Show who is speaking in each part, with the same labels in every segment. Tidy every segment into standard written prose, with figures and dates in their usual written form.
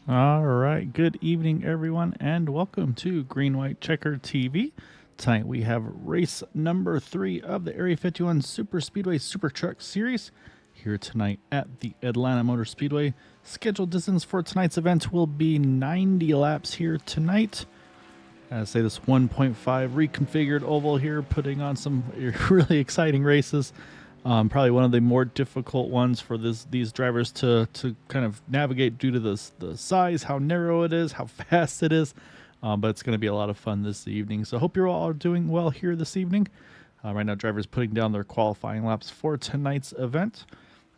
Speaker 1: All right, good evening, everyone, and welcome to Green White Checker TV. Tonight we have race number 3 of the Area 51 Super Speedway Super Truck Series here tonight at the Atlanta Motor Speedway. Scheduled distance for tonight's event will be 90 laps here tonight. I say this 1.5 reconfigured oval here, putting on some really exciting races. Probably one of the more difficult ones for these drivers to kind of navigate due to the size, how narrow it is, how fast it is. But it's going to be a lot of fun this evening. So I hope you're all doing well here this evening. Right now, drivers putting down their qualifying laps for tonight's event.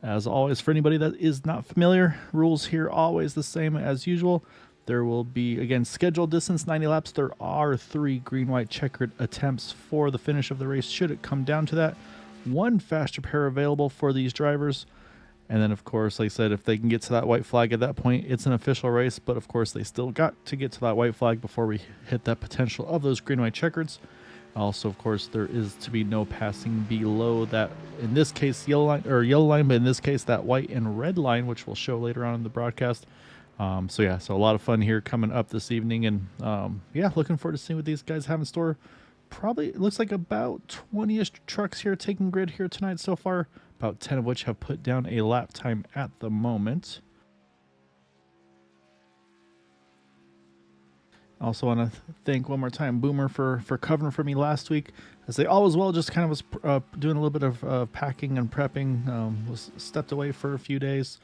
Speaker 1: As always, for anybody that is not familiar, rules here always the same as usual. There will be, again, scheduled distance 90 laps. There are 3 green-white checkered attempts for the finish of the race should it come down to that. 1 fast repair available for these drivers. And then, of course, like I said, if they can get to that white flag at that point, it's an official race. But, of course, they still got to get to that white flag before we hit that potential of those green-white checkers. Also, of course, there is to be no passing below that, in this case, yellow line, but in this case, that white and red line, which we'll show later on in the broadcast. So a lot of fun here coming up this evening. And, looking forward to seeing what these guys have in store. Probably, it looks like about 20-ish trucks here taking grid here tonight so far, about 10 of which have put down a lap time at the moment. Also want to thank one more time Boomer for covering for me last week. I say all was well, just kind of was doing a little bit of packing and prepping. Was stepped away for a few days.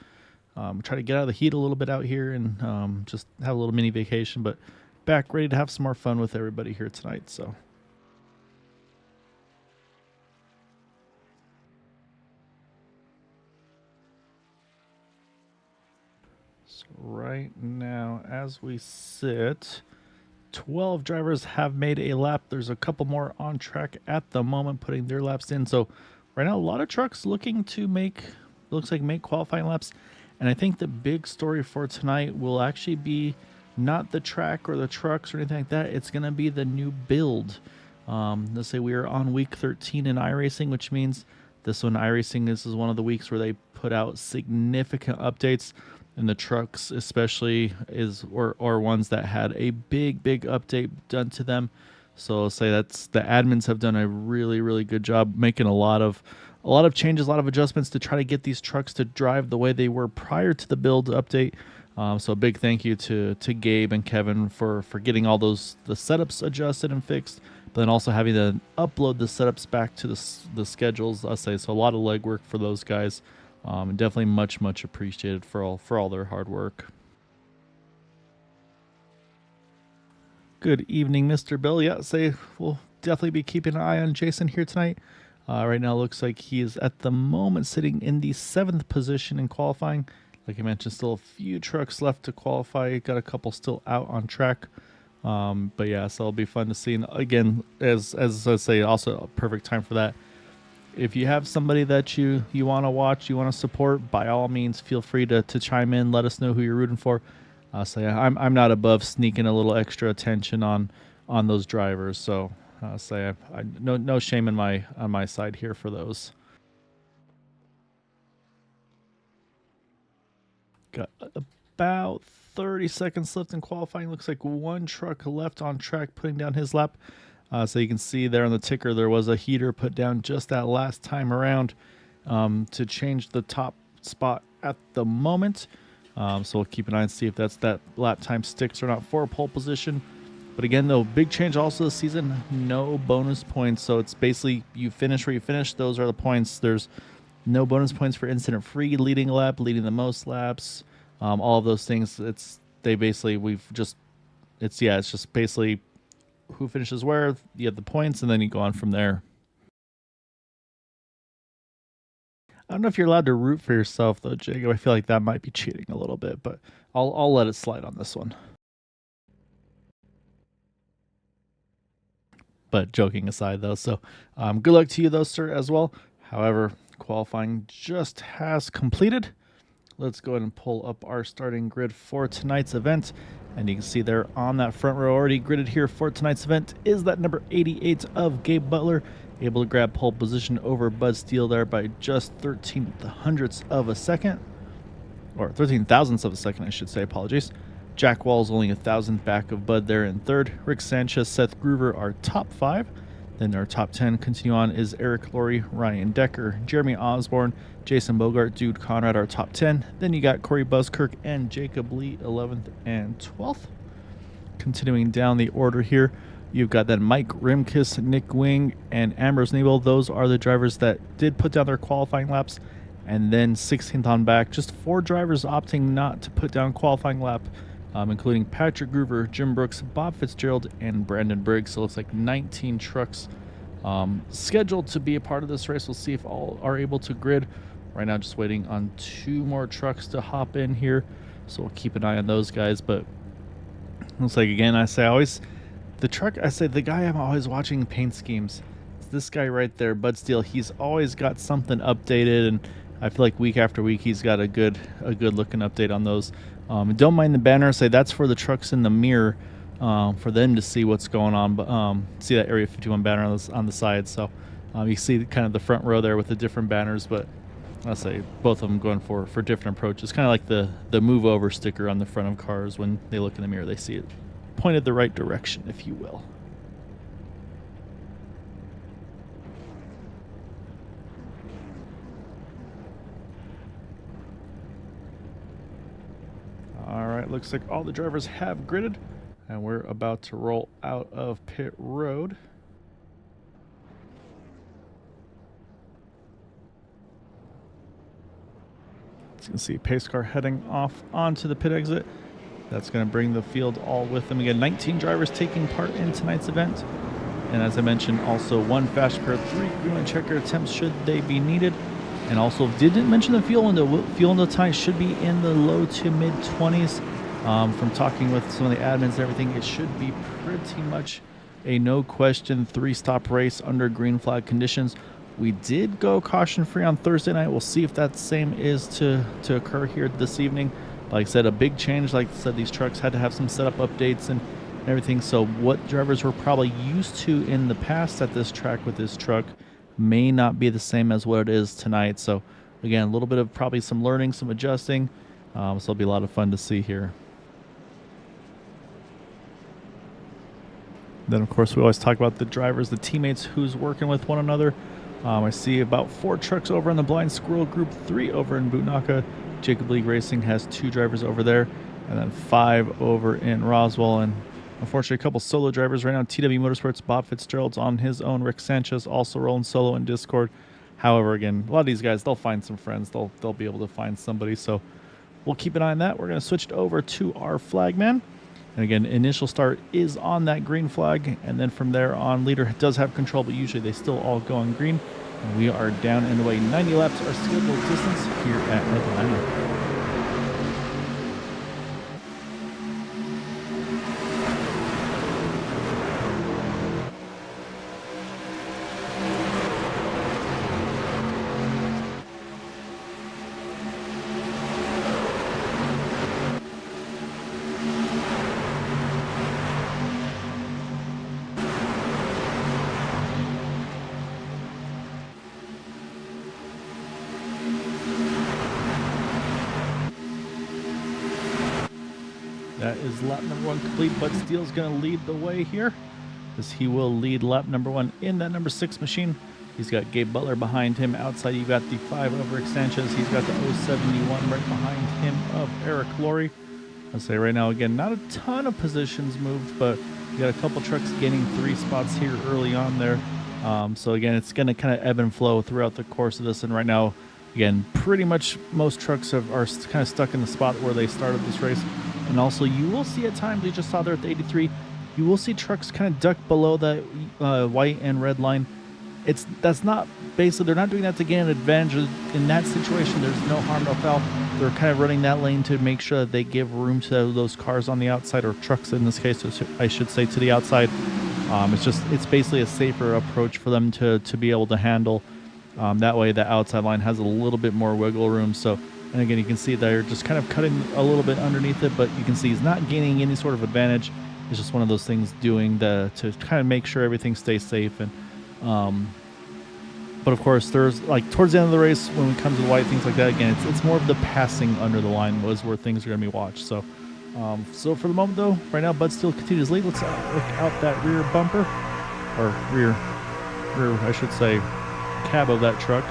Speaker 1: Try to get out of the heat a little bit out here and just have a little mini vacation, but back ready to have some more fun with everybody here tonight. So right now, as we sit, 12 drivers have made a lap. There's a couple more on track at the moment putting their laps in. So right now, a lot of trucks looking to make qualifying laps. And I think the big story for tonight will actually be not the track or the trucks or anything like that. It's going to be the new build. Let's say we are on week 13 in iRacing, which means this is one of the weeks where they put out significant updates. And the trucks especially or ones that had a big update done to them. So I'll say that's the admins have done a really good job making a lot of changes, a lot of adjustments to try to get these trucks to drive the way they were prior to the build update. So a big thank you to Gabe and Kevin for getting all the setups adjusted and fixed, but then also having to upload the setups back to the schedules. I'll say so a lot of legwork for those guys. And definitely much appreciated for all their hard work. Good evening, Mr. Bill. Yeah, we'll definitely be keeping an eye on Jason here tonight. Right now, looks like he is at the moment sitting in the 7th position in qualifying. Like I mentioned, still a few trucks left to qualify. Got a couple still out on track. But yeah, so it'll be fun to see. And again, as I say, also a perfect time for that. If you have somebody that you want to watch, you want to support, by all means, feel free to chime in. Let us know who you're rooting for. I'm not above sneaking a little extra attention on those drivers. So no shame on my side here for those. Got about 30 seconds left in qualifying. Looks like 1 truck left on track putting down his lap. So you can see there on the ticker, there was a heater put down just that last time around to change the top spot at the moment. So we'll keep an eye and see if that lap time sticks or not for pole position. But again, though, big change also this season, no bonus points. So it's basically you finish where you finish. Those are the points. There's no bonus points for incident free, leading lap, leading the most laps, all of those things. It's just basically who finishes where, you have the points, and then you go on from there. I don't know if you're allowed to root for yourself, though, Jacob. I feel like that might be cheating a little bit, but I'll let it slide on this one. But joking aside, though, so good luck to you, though, sir, as well. However, qualifying just has completed. Let's go ahead and pull up our starting grid for tonight's event. And you can see there on that front row already gridded here for tonight's event is that number 88 of Gabe Butler, able to grab pole position over Bud Steele there by just 13 hundredths of a second. Or 13 thousandths of a second, I should say, apologies. Jack Wall's only 1,000 back of Bud there in third. Rick Sanchez, Seth Groover are top 5. Then our top 10 continue on is Eric Laurie, Ryan Decker, Jeremy Osborne, Jason Bogart, Dude Conrad are top 10. Then you got Corey Buskirk and Jacob Lee 11th and 12th. Continuing down the order here, you've got then Mike Rimkus, Nick Wing, and Ambrose Nebel. Those are the drivers that did put down their qualifying laps. And then 16th on back, just 4 drivers opting not to put down qualifying lap, including Patrick Groover, Jim Brooks, Bob Fitzgerald, and Brandon Briggs. So it looks like 19 trucks scheduled to be a part of this race. We'll see if all are able to grid. Right now, just waiting on 2 more trucks to hop in here. So we'll keep an eye on those guys. But looks like, again, the guy I'm always watching paint schemes. It's this guy right there, Bud Steele. He's always got something updated, and I feel like week after week he's got a good looking update on those. Don't mind the banner. Say that's for the trucks in the mirror, for them to see what's going on. But see that Area 51 banner on the side. So you see kind of the front row there with the different banners. But I'll say both of them going for different approaches. Kind of like the move over sticker on the front of cars. When they look in the mirror, they see it pointed the right direction, if you will. All right, looks like all the drivers have gridded, and we're about to roll out of pit road. As you can see, pace car heading off onto the pit exit. That's going to bring the field all with them. Again, 19 drivers taking part in tonight's event. And as I mentioned, also 1 fast pair, 3 green and checker attempts should they be needed. And also didn't mention the fuel window. Fuel window time should be in the low to mid 20s. From talking with some of the admins and everything, it should be pretty much a no question 3-stop race under green flag conditions. We did go caution free on Thursday night. We'll see if that same is to occur here this evening. Like I said, a big change. Like I said, these trucks had to have some setup updates and everything. So what drivers were probably used to in the past at this track with this truck may not be the same as what it is tonight. So again, a little bit of probably some learning, some adjusting. So it'll be a lot of fun to see here. Then, of course, we always talk about the drivers, the teammates, who's working with one another. I see about 4 trucks over in the Blind Squirrel Group, 3 over in Bootnaka. Jacob League Racing has 2 drivers over there, and then 5 over in Roswell. And unfortunately, a couple solo drivers right now. TW Motorsports, Bob Fitzgerald's on his own. Rick Sanchez also rolling solo in Discord. However, again, a lot of these guys, they'll find some friends. They'll be able to find somebody. So we'll keep an eye on that. We're going to switch it over to our flagman. And again, initial start is on that green flag. And then from there on, leader does have control, but usually they still all go on green. And we are down and away. 90 laps, our scheduled distance here at Atlanta. That is lap number 1 complete. Bud Steele's going to lead the way here, as he will lead lap number 1 in that number 6 machine. He's got Gabe Butler behind him. Outside, you've got the 5 of Rick Sanchez. He's got the 071 right behind him of Eric Laurie. I'll say right now, again, not a ton of positions moved, but you got a couple trucks gaining 3 spots here early on there. So again, it's going to kind of ebb and flow throughout the course of this. And right now, again, pretty much most trucks are kind of stuck in the spot where they started this race. And also, you will see at times, we just saw there at the 83, you will see trucks kind of duck below that white and red line. That's not, basically, they're not doing that to gain an advantage. In that situation, there's no harm, no foul. They're kind of running that lane to make sure that they give room to those cars on the outside, or trucks in this case, I should say, to the outside. It's basically a safer approach for them to be able to handle. That way, the outside line has a little bit more wiggle room. So, and again, you can see they're just kind of cutting a little bit underneath it, but you can see he's not gaining any sort of advantage. It's just one of those things doing to kind of make sure everything stays safe. And but of course, there's like towards the end of the race when it comes to white, things like that. Again, it's more of the passing under the line was where things are going to be watched. So So for the moment, though, right now, Bud still continues lead. Let's look out that rear bumper, or rear, I should say, cab of that truck.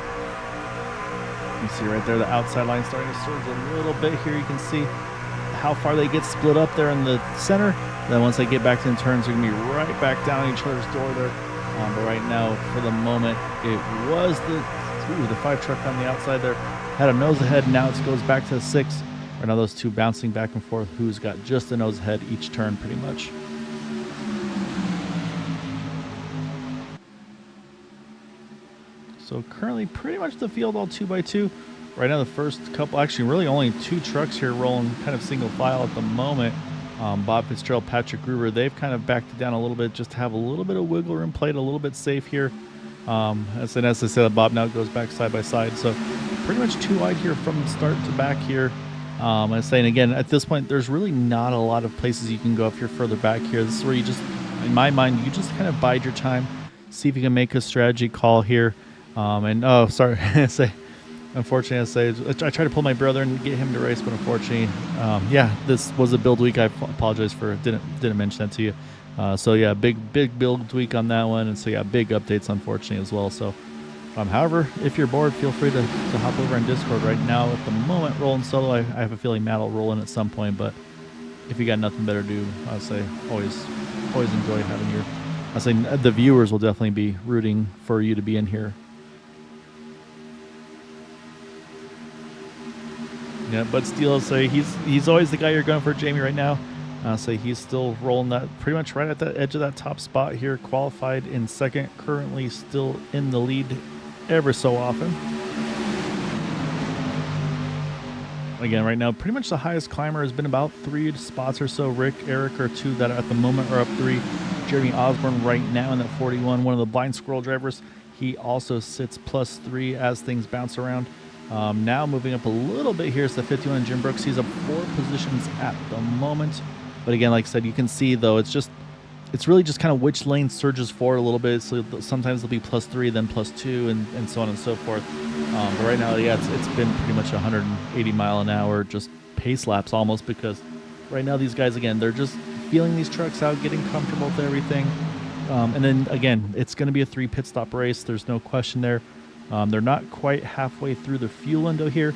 Speaker 1: You see right there, the outside line starting to surge a little bit here. You can see how far they get split up there in the center. Then once they get back to the turns, they're going to be right back down each other's door there. But right now, for the moment, it was the 5 truck on the outside there. Had a nose ahead. Now it goes back to the 6. Right now, those two bouncing back and forth. Who's got just a nose ahead each turn, pretty much. So currently, pretty much the field all 2x2. Right now, the first couple, actually, really only 2 trucks here rolling kind of single file at the moment. Bob Fitzgerald, Patrick Gruber, they've kind of backed it down a little bit just to have a little bit of wiggle room, played a little bit safe here. As I said, Bob now goes back side by side. So pretty much 2 wide here from start to back here. I'm saying again, at this point, there's really not a lot of places you can go if you're further back here. This is where you just, in my mind, you just kind of bide your time, see if you can make a strategy call here. Unfortunately, I tried to pull my brother and get him to race, but unfortunately, this was a build week. I apologize for didn't mention that to you. So yeah, big build week on that one, and so yeah, big updates unfortunately as well. So, however, if you're bored, feel free to hop over in Discord right now. At the moment, rolling solo. I have a feeling Matt will roll in at some point, but if you got nothing better to do, I'd say always enjoy having your. I say the viewers will definitely be rooting for you to be in here. Yeah, but Steele, say he's always the guy you're going for, Jamie, right now. So he's still rolling that pretty much right at the edge of that top spot here. Qualified in second, currently still in the lead ever so often. Again, right now, pretty much the highest climber has been about 3 spots or so. Rick, Eric are 2 that at the moment are up 3. Jeremy Osborne right now in that 41, one of the blind squirrel drivers. He also sits +3 as things bounce around. Now moving up a little bit here is the 51 Jim Brooks. He's up 4 positions at the moment. But again, like I said, you can see though, it's really just kind of which lane surges forward a little bit. So sometimes it'll be +3, then +2, and so on and so forth. But right now, yeah, it's been pretty much 180 mile an hour, just pace laps almost, because right now these guys, again, they're just feeling these trucks out, getting comfortable with everything. And then again, it's going to be a 3 pit stop race. There's no question there. They're not quite halfway through the fuel window here.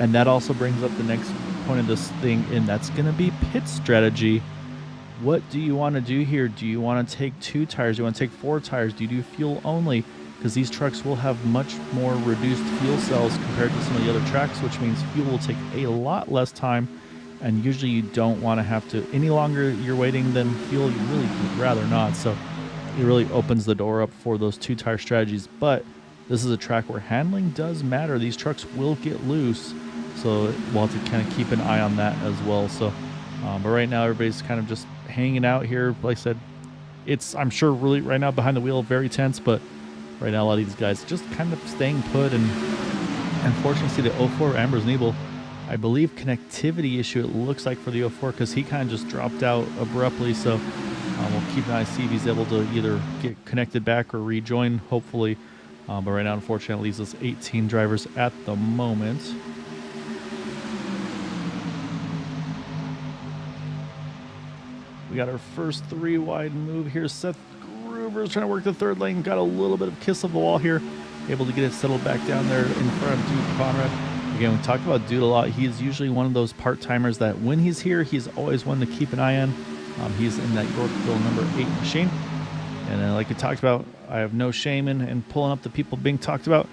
Speaker 1: And that also brings up the next point of this thing, and that's going to be pit strategy. What do you want to do here? Do you want to take 2 tires? Do you want to take 4 tires? Do you do fuel only? Because these trucks will have much more reduced fuel cells compared to some of the other tracks, which means fuel will take a lot less time. And usually you don't want to have to, any longer you're waiting than fuel, you really would rather not. So it really opens the door up for those 2 tire strategies. But this is a track where handling does matter. These trucks will get loose, so we'll have to kind of keep an eye on that as well. So, but right now everybody's kind of just hanging out here. Like I said, it's, I'm sure, really right now behind the wheel very tense, but right now a lot of these guys just kind of staying put. And unfortunately, see the 04 Ambrose Nebel, I believe connectivity issue it looks like for the 04, because he kind of just dropped out abruptly. So we'll keep an eye, see if he's able to either get connected back or rejoin, hopefully. But right now, unfortunately, it leaves us 18 drivers at the moment. We got our first 3 wide move here. Seth Groover's trying to work the 3rd lane. Got a little bit of kiss of the wall here. Able to get it settled back down there in front of Dude Conrad. Again, we talked about Dude a lot. He's usually one of those part-timers that when he's here, he's always one to keep an eye on. He's in that Yorkville number 8 machine. And then, like we talked about, I have no shame in pulling up the people being talked about.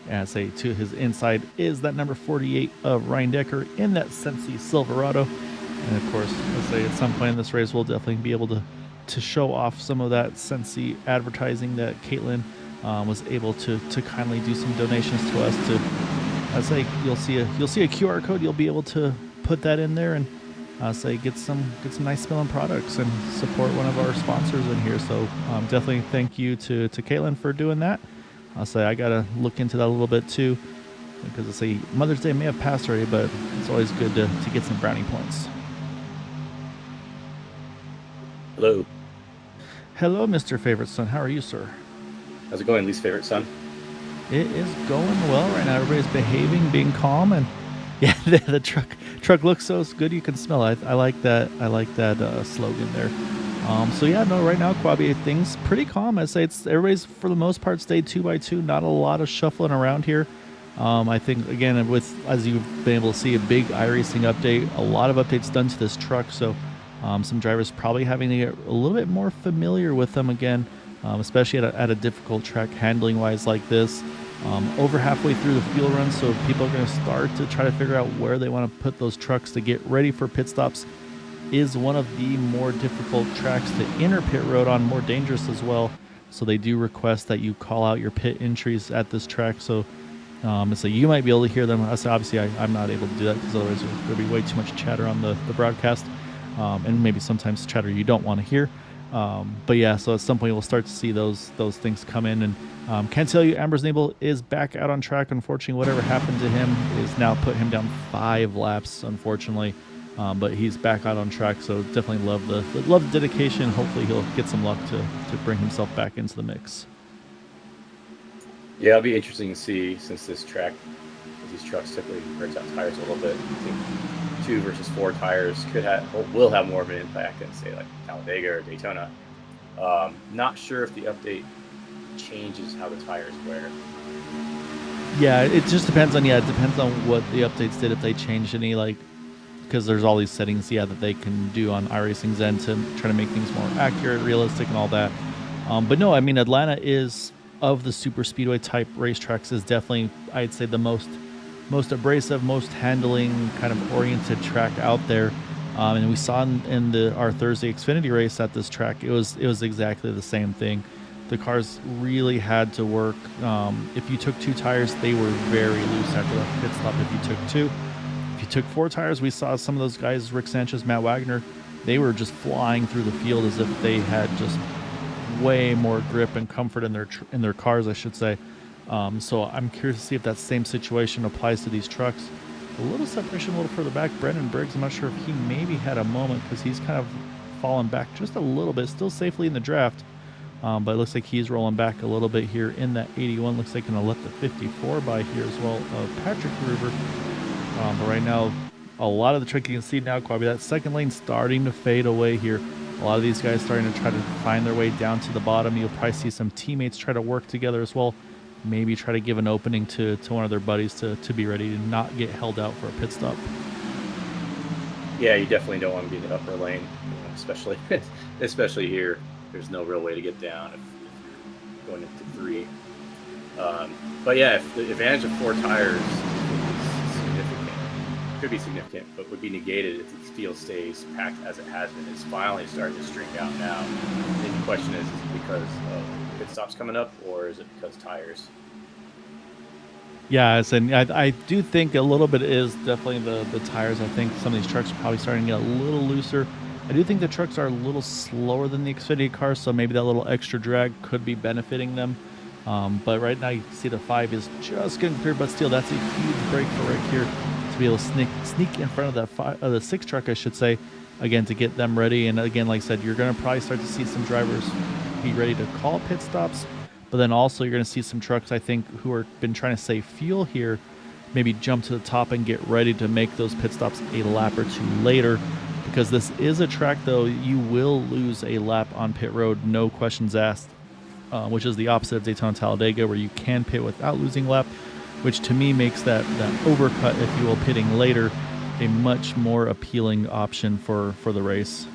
Speaker 1: And I say to his inside is that number 48 of Ryan Decker in that Sensi Silverado. And of course, I say at some point in this race, we'll definitely be able to show off some of that Sensi advertising that Caitlin was able to kindly do some donations to us. To, I say you'll see a QR code. You'll be able to put that in there and say get some nice smelling products and support one of our sponsors in here. So definitely thank you to Caitlin for doing that. I'll say I gotta look into that a little bit too, because I say Mother's Day may have passed already, but it's always good to get some brownie points.
Speaker 2: Hello.
Speaker 1: Hello, Mr. Favorite Son. How are you, sir?
Speaker 2: How's it going, least favorite son?
Speaker 1: It is going well right now. Everybody's behaving, being calm, and Yeah, the truck looks so good you can smell it. I like that. I like that slogan there. So yeah, no, right now, Quabi, things pretty calm. I'd say it's everybody's for the most part stayed 2x2. Not a lot of shuffling around here. I think again, with as you've been able to see, a big iRacing update, a lot of updates done to this truck. So some drivers probably having to get a little bit more familiar with them again, especially at a difficult track handling wise like this. Over halfway through the fuel run, so people are going to start to try to figure out where they want to put those trucks to get ready for pit stops. Is one of the more difficult tracks to enter pit road on, more dangerous as well. So they do request that you call out your pit entries at this track. So you might be able to hear them. So obviously, I'm not able to do that because otherwise there's going to be way too much chatter on the broadcast, and maybe sometimes chatter you don't want to hear. But yeah, so at some point we'll start to see those things come in, and can tell you Amber's Nabel is back out on track. Unfortunately, whatever happened to him is now put him down 5 laps, unfortunately. But he's back out on track, so definitely love the dedication. Hopefully he'll get some luck to bring himself back into the mix.
Speaker 2: Yeah, it'll be interesting to see, since this track, these trucks typically breaks out tires a little bit. I think 2 versus 4 tires will have more of an impact than, say, like Talladega or Daytona. Not sure if the update changes how the tires wear.
Speaker 1: Yeah, it just depends on what the updates did, if they changed any, like, because there's all these settings that they can do on iRacing's end to try to make things more accurate, realistic, and all that. But no, I mean, Atlanta is, of the super speedway type racetracks, is definitely, I'd say, the most abrasive, most handling kind of oriented track out there. And we saw in our Thursday Xfinity race at this track, it was exactly the same thing. The cars really had to work. If you took 2 tires, they were very loose after that pit stop. If you took 2, if you took 4 tires, we saw some of those guys, Rick Sanchez, Matt Wagner, they were just flying through the field as if they had just way more grip and comfort in their cars, I should say. So I'm curious to see if that same situation applies to these trucks. A little separation a little further back. Brendan Briggs, I'm not sure if he maybe had a moment because he's kind of fallen back just a little bit, still safely in the draft. But it looks like he's rolling back a little bit here in that 81. Looks like going to let the 54 by here as well of Patrick Gruber. But right now, a lot of the trick you can see now, Quabi, that second lane starting to fade away here. A lot of these guys starting to try to find their way down to the bottom. You'll probably see some teammates try to work together as well. Maybe try to give an opening to one of their buddies to be ready to not get held out for a pit stop.
Speaker 2: Yeah, you definitely don't want to be in the upper lane, especially here. There's no real way to get down if you're going into 3. But yeah, if the advantage of 4 tires is significant, could be significant, but would be negated if the field stays packed as it has been. It's finally starting to string out now. And the question is it because of pit stops coming up, or is it because tires?
Speaker 1: Yeah, and I do think a little bit is definitely the tires. I think some of these trucks are probably starting to get a little looser. I do think the trucks are a little slower than the Xfinity cars, so maybe that little extra drag could be benefiting them. But right now you can see the 5 is just getting cleared, but still that's a huge break for Rick here to be able to sneak in front of the 6 truck, I should say, again, to get them ready. And again, like I said, you're going to probably start to see some drivers be ready to call pit stops, but then also you're going to see some trucks, I think, who are been trying to save fuel here, maybe jump to the top and get ready to make those pit stops a lap or 2 later. Because this is a track, though, you will lose a lap on pit road, no questions asked, which is the opposite of Daytona Talladega, where you can pit without losing a lap, which to me makes that overcut, if you will, pitting later, a much more appealing option for the race.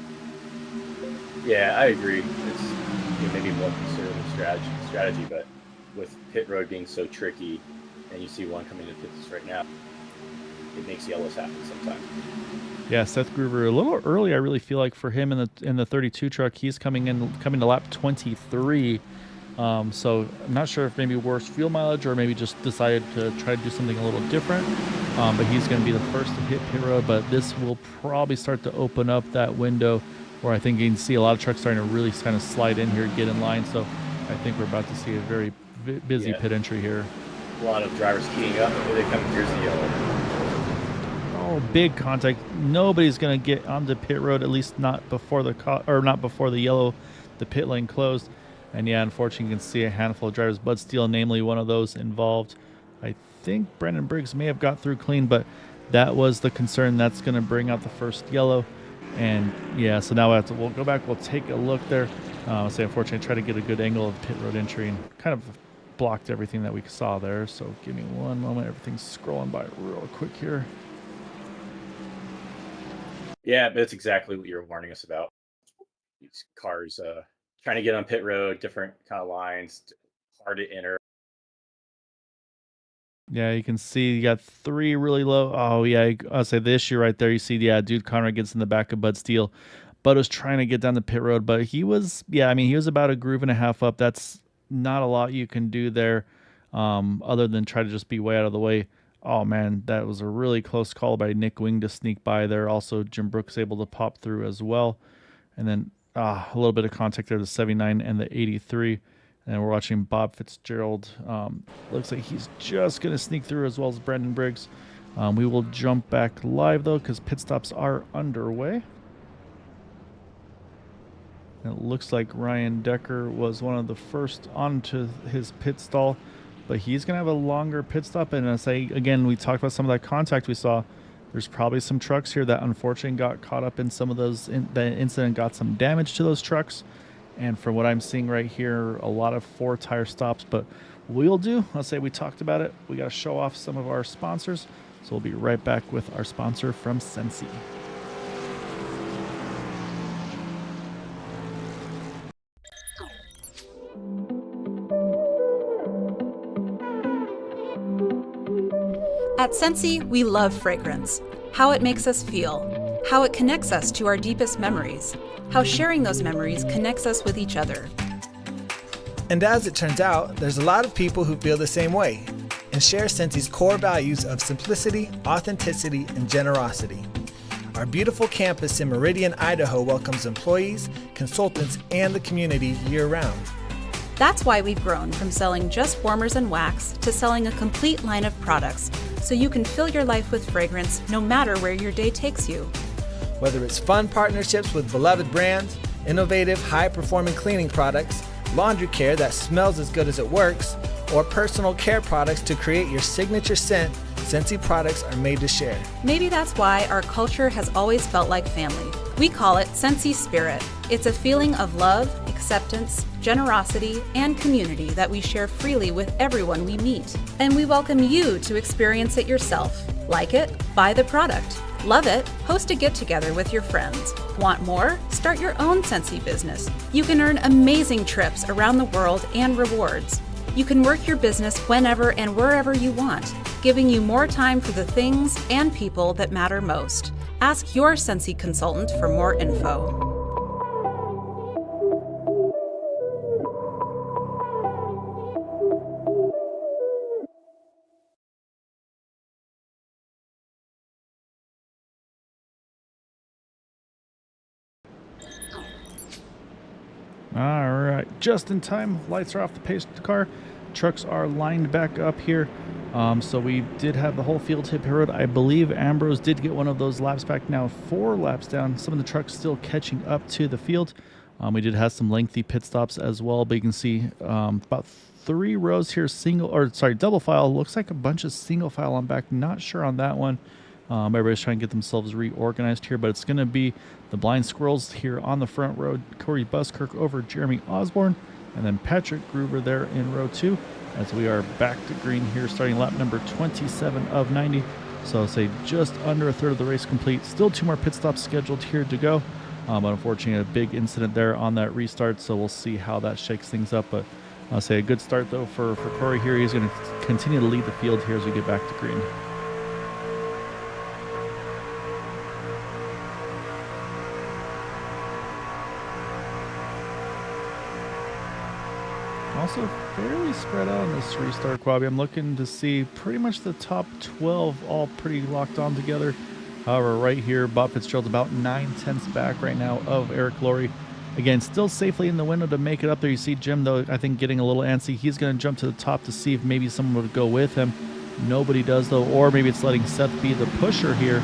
Speaker 2: Yeah, I agree. It's maybe more conservative strategy, but with pit road being so tricky, and you see one coming to pits right now, it makes yellows happen sometimes.
Speaker 1: Yeah, Seth Gruber a little early. I really feel like for him in the 32 truck, he's coming to lap 23. So I'm not sure if maybe worse fuel mileage or maybe just decided to try to do something a little different. But he's going to be the first to hit pit road. But this will probably start to open up that window where I think you can see a lot of trucks starting to really kind of slide in here, get in line. So I think we're about to see a very busy pit entry here.
Speaker 2: A lot of drivers keying up. Here they come. Here's the yellow.
Speaker 1: Oh, big contact. Nobody's going to get onto pit road, at least not before the yellow, the pit lane closed. And yeah, unfortunately, you can see a handful of drivers, Bud Steele, namely one of those involved. I think Brendan Briggs may have got through clean, but that was the concern. That's going to bring out the first yellow. And yeah, so now we'll go back, we'll take a look there. Say unfortunately, try to get a good angle of pit road entry and kind of blocked everything that we saw there. So give me one moment. Everything's scrolling by real quick here.
Speaker 2: Yeah, that's exactly what you're warning us about. These cars trying to get on pit road, different kind of lines, hard to enter.
Speaker 1: Yeah, you can see you got 3 really low. Oh yeah, I'll say the issue right there. You see, yeah, dude, Conrad gets in the back of Bud Steele. Bud was trying to get down the pit road, but he was, yeah, I mean, he was about a groove and a half up. That's not a lot you can do there, other than try to just be way out of the way. Oh man, that was a really close call by Nick Wing to sneak by there. Also, Jim Brooks able to pop through as well, and then a little bit of contact there, the 79 and the 83. And we're watching Bob Fitzgerald. Looks like he's just going to sneak through, as well as Brandon Briggs. We will jump back live, though, because pit stops are underway. And it looks like Ryan Decker was one of the first onto his pit stall, but he's going to have a longer pit stop. And I say, again, we talked about some of that contact we saw. There's probably some trucks here that unfortunately got caught up in some of those. The incident got some damage to those trucks. And from what I'm seeing right here, a lot of 4-tire stops. But we'll do, I'll say we talked about it. We got to show off some of our sponsors. So we'll be right back with our sponsor from Sensi.
Speaker 3: At Sensi, we love fragrance, how it makes us feel, how it connects us to our deepest memories, how sharing those memories connects us with each other.
Speaker 4: And as it turns out, there's a lot of people who feel the same way and share Sensi's core values of simplicity, authenticity, and generosity. Our beautiful campus in Meridian, Idaho welcomes employees, consultants, and the community year-round.
Speaker 3: That's why we've grown from selling just warmers and wax to selling a complete line of products, so you can fill your life with fragrance no matter where your day takes you.
Speaker 4: Whether it's fun partnerships with beloved brands, innovative, high-performing cleaning products, laundry care that smells as good as it works, or personal care products to create your signature scent, Sensi products are made to share.
Speaker 3: Maybe that's why our culture has always felt like family. We call it Sensi Spirit. It's a feeling of love, acceptance, generosity, and community that we share freely with everyone we meet. And we welcome you to experience it yourself. Like it? Buy the product. Love it? Host a get-together with your friends. Want more? Start your own Sensi business. You can earn amazing trips around the world and rewards. You can work your business whenever and wherever you want, giving you more time for the things and people that matter most. Ask your Sensi consultant for more info.
Speaker 1: All right, just in time. Lights are off the pace car. Trucks are lined back up here. So we did have the whole field hit pit road. I believe Ambrose did get one of those laps back, now 4 laps down. Some of the trucks still catching up to the field. We did have some lengthy pit stops as well, but you can see about 3 rows here, double file. Looks like a bunch of single file on back. Not sure on that one. Everybody's trying to get themselves reorganized here, but it's going to be the Blind Squirrels here on the front row. Corey Buskirk over Jeremy Osborne, and then Patrick Gruber there in row 2, as we are back to green here, starting lap number 27 of 90. So I'll say just under a third of the race complete. Still 2 more pit stops scheduled here to go. But unfortunately, a big incident there on that restart, so we'll see how that shakes things up. But I'll say a good start, though, for Corey here. He's going to continue to lead the field here as we get back to green. Also fairly spread out on this restart, Quabi. I'm looking to see pretty much the top 12 all pretty locked on together. However, right here, Bob Fitzgerald's about 9/10 back right now of Eric Laurie. Again, still safely in the window to make it up there. You see Jim, though, I think getting a little antsy. He's going to jump to the top to see if maybe someone would go with him. Nobody does, though, or maybe it's letting Seth be the pusher here.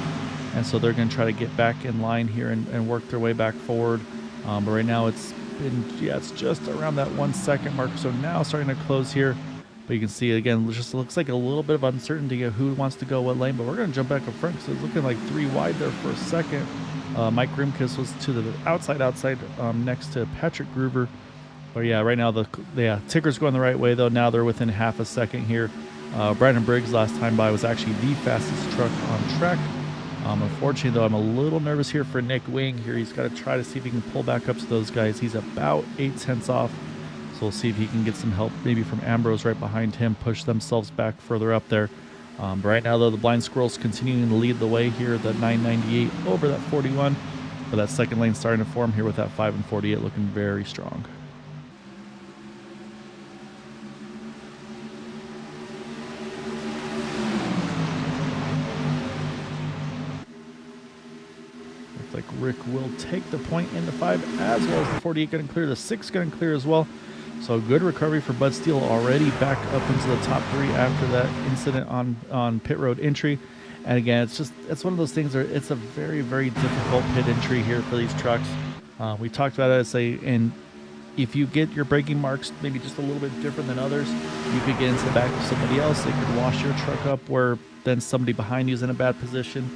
Speaker 1: And so they're going to try to get back in line here and work their way back forward. But right now it's just around that 1 second mark. So now starting to close here. But you can see, again, it just looks like a little bit of uncertainty of who wants to go what lane. But we're going to jump back up front because it's looking like 3 wide there for a second. Mike Grimkiss was to the outside next to Patrick Groover. But yeah, right now the ticker's going the right way, though. Now they're within half a second here. Brandon Briggs last time by was actually the fastest truck on track. Unfortunately, though, I'm a little nervous here for Nick Wing here. He's got to try to see if he can pull back up to those guys. He's about 0.8 off. So we'll see if he can get some help maybe from Ambrose right behind him, push themselves back further up there. But right now, though, the Blind Squirrels continuing to lead the way here, that 998 over that 41. But that second lane starting to form here with that 5 and 48 looking very strong. Like Rick will take the point in the 5 as well as the 48 going to clear. The 6 going to clear as well. So good recovery for Bud Steele, already back up into the top 3 after that incident on pit road entry. And again, it's one of those things where it's a very, very difficult pit entry here for these trucks. We talked about it, and if you get your braking marks maybe just a little bit different than others, you could get into the back of somebody else. They could wash your truck up where then somebody behind you is in a bad position.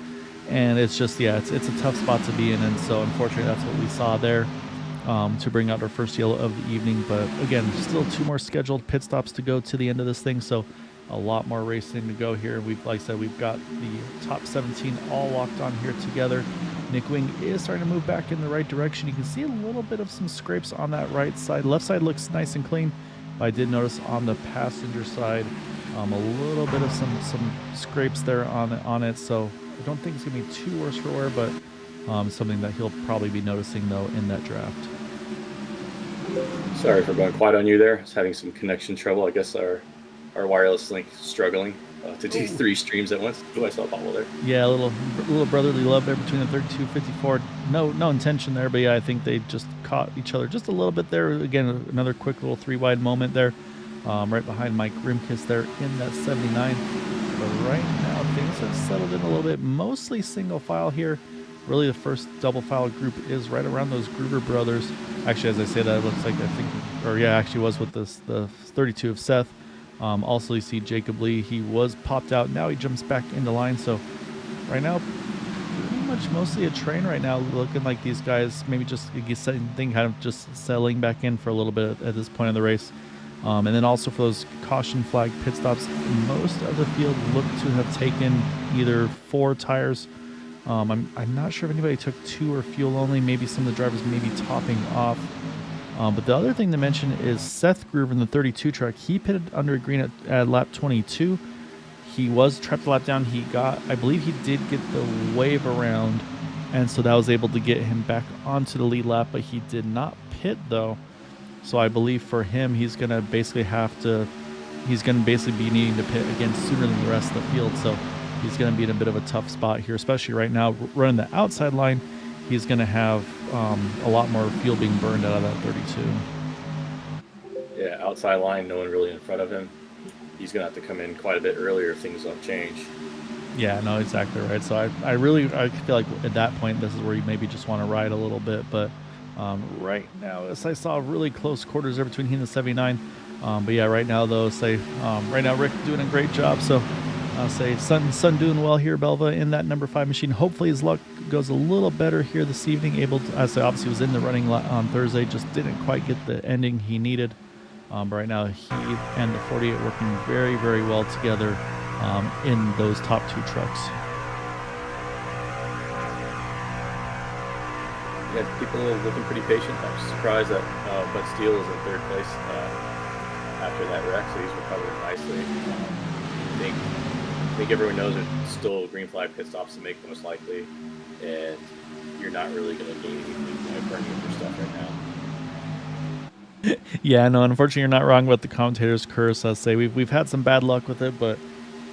Speaker 1: And it's just, it's a tough spot to be in. And so, unfortunately, that's what we saw there to bring out our first yellow of the evening. But, again, still 2 more scheduled pit stops to go to the end of this thing. So, a lot more racing to go here. Like I said, we've got the top 17 all locked on here together. Nick Wing is starting to move back in the right direction. You can see a little bit of some scrapes on that right side. Left side looks nice and clean. But I did notice on the passenger side a little bit of some scrapes there on it. So, I don't think it's going to be too worse for wear, but something that he'll probably be noticing, though, in that draft.
Speaker 2: Sorry for going quiet on you there. I was having some connection trouble. I guess our wireless link struggling to do 3 streams at once. Oh, I saw Paulo there.
Speaker 1: Yeah, a little brotherly love there between the 32 54. No intention there, but yeah, I think they just caught each other just a little bit there. Again, another quick little 3 wide moment there, right behind Mike Grimkiss there in that 79. But right now, things have settled in a little bit. Mostly single file here. Really, the first double file group is right around those Groover brothers. Actually, as I say that, it looks like actually was with the 32 of Seth. Also, you see Jacob Lee. He was popped out. Now he jumps back into line. So right now, pretty much mostly a train right now. Looking like these guys maybe just kind of just settling back in for a little bit at this point in the race. And then also for those caution flag pit stops, most of the field looked to have taken either 4 tires. I'm not sure if anybody took 2 or fuel only. Maybe some of the drivers may be topping off. But the other thing to mention is Seth Groover in the 32 truck. He pitted under green at lap 22. He was trapped a lap down. I believe he did get the wave around, and so that was able to get him back onto the lead lap, but he did not pit, though. So I believe for him, he's going to basically be needing to pit again sooner than the rest of the field. So he's going to be in a bit of a tough spot here, especially right now. Running the outside line, he's going to have a lot more fuel being burned out of that 32.
Speaker 2: Yeah, outside line, no one really in front of him. He's going to have to come in quite a bit earlier if things don't change.
Speaker 1: Yeah, no, exactly right. So I feel like at that point, this is where you maybe just want to ride a little bit. But right now, as I saw really close quarters there between him and the 79. But yeah, right now, though, right now, Rick doing a great job. So I'll say Sun doing well here, Belva, in that number 5 machine. Hopefully his luck goes a little better here this evening. Obviously was in the running on Thursday, just didn't quite get the ending he needed. But right now, he and the 48 working very, very well together in those top 2 trucks.
Speaker 2: Yeah, people are looking pretty patient. I'm surprised that Bud Steele is in 3rd place after that wreck, so he's recovering nicely. I think everyone knows there's still green flag pit stops to make most likely, and you're not really going to gain anything by burning up your stuff right now.
Speaker 1: Yeah, no, unfortunately, you're not wrong about the commentator's curse. I'd say we've had some bad luck with it, but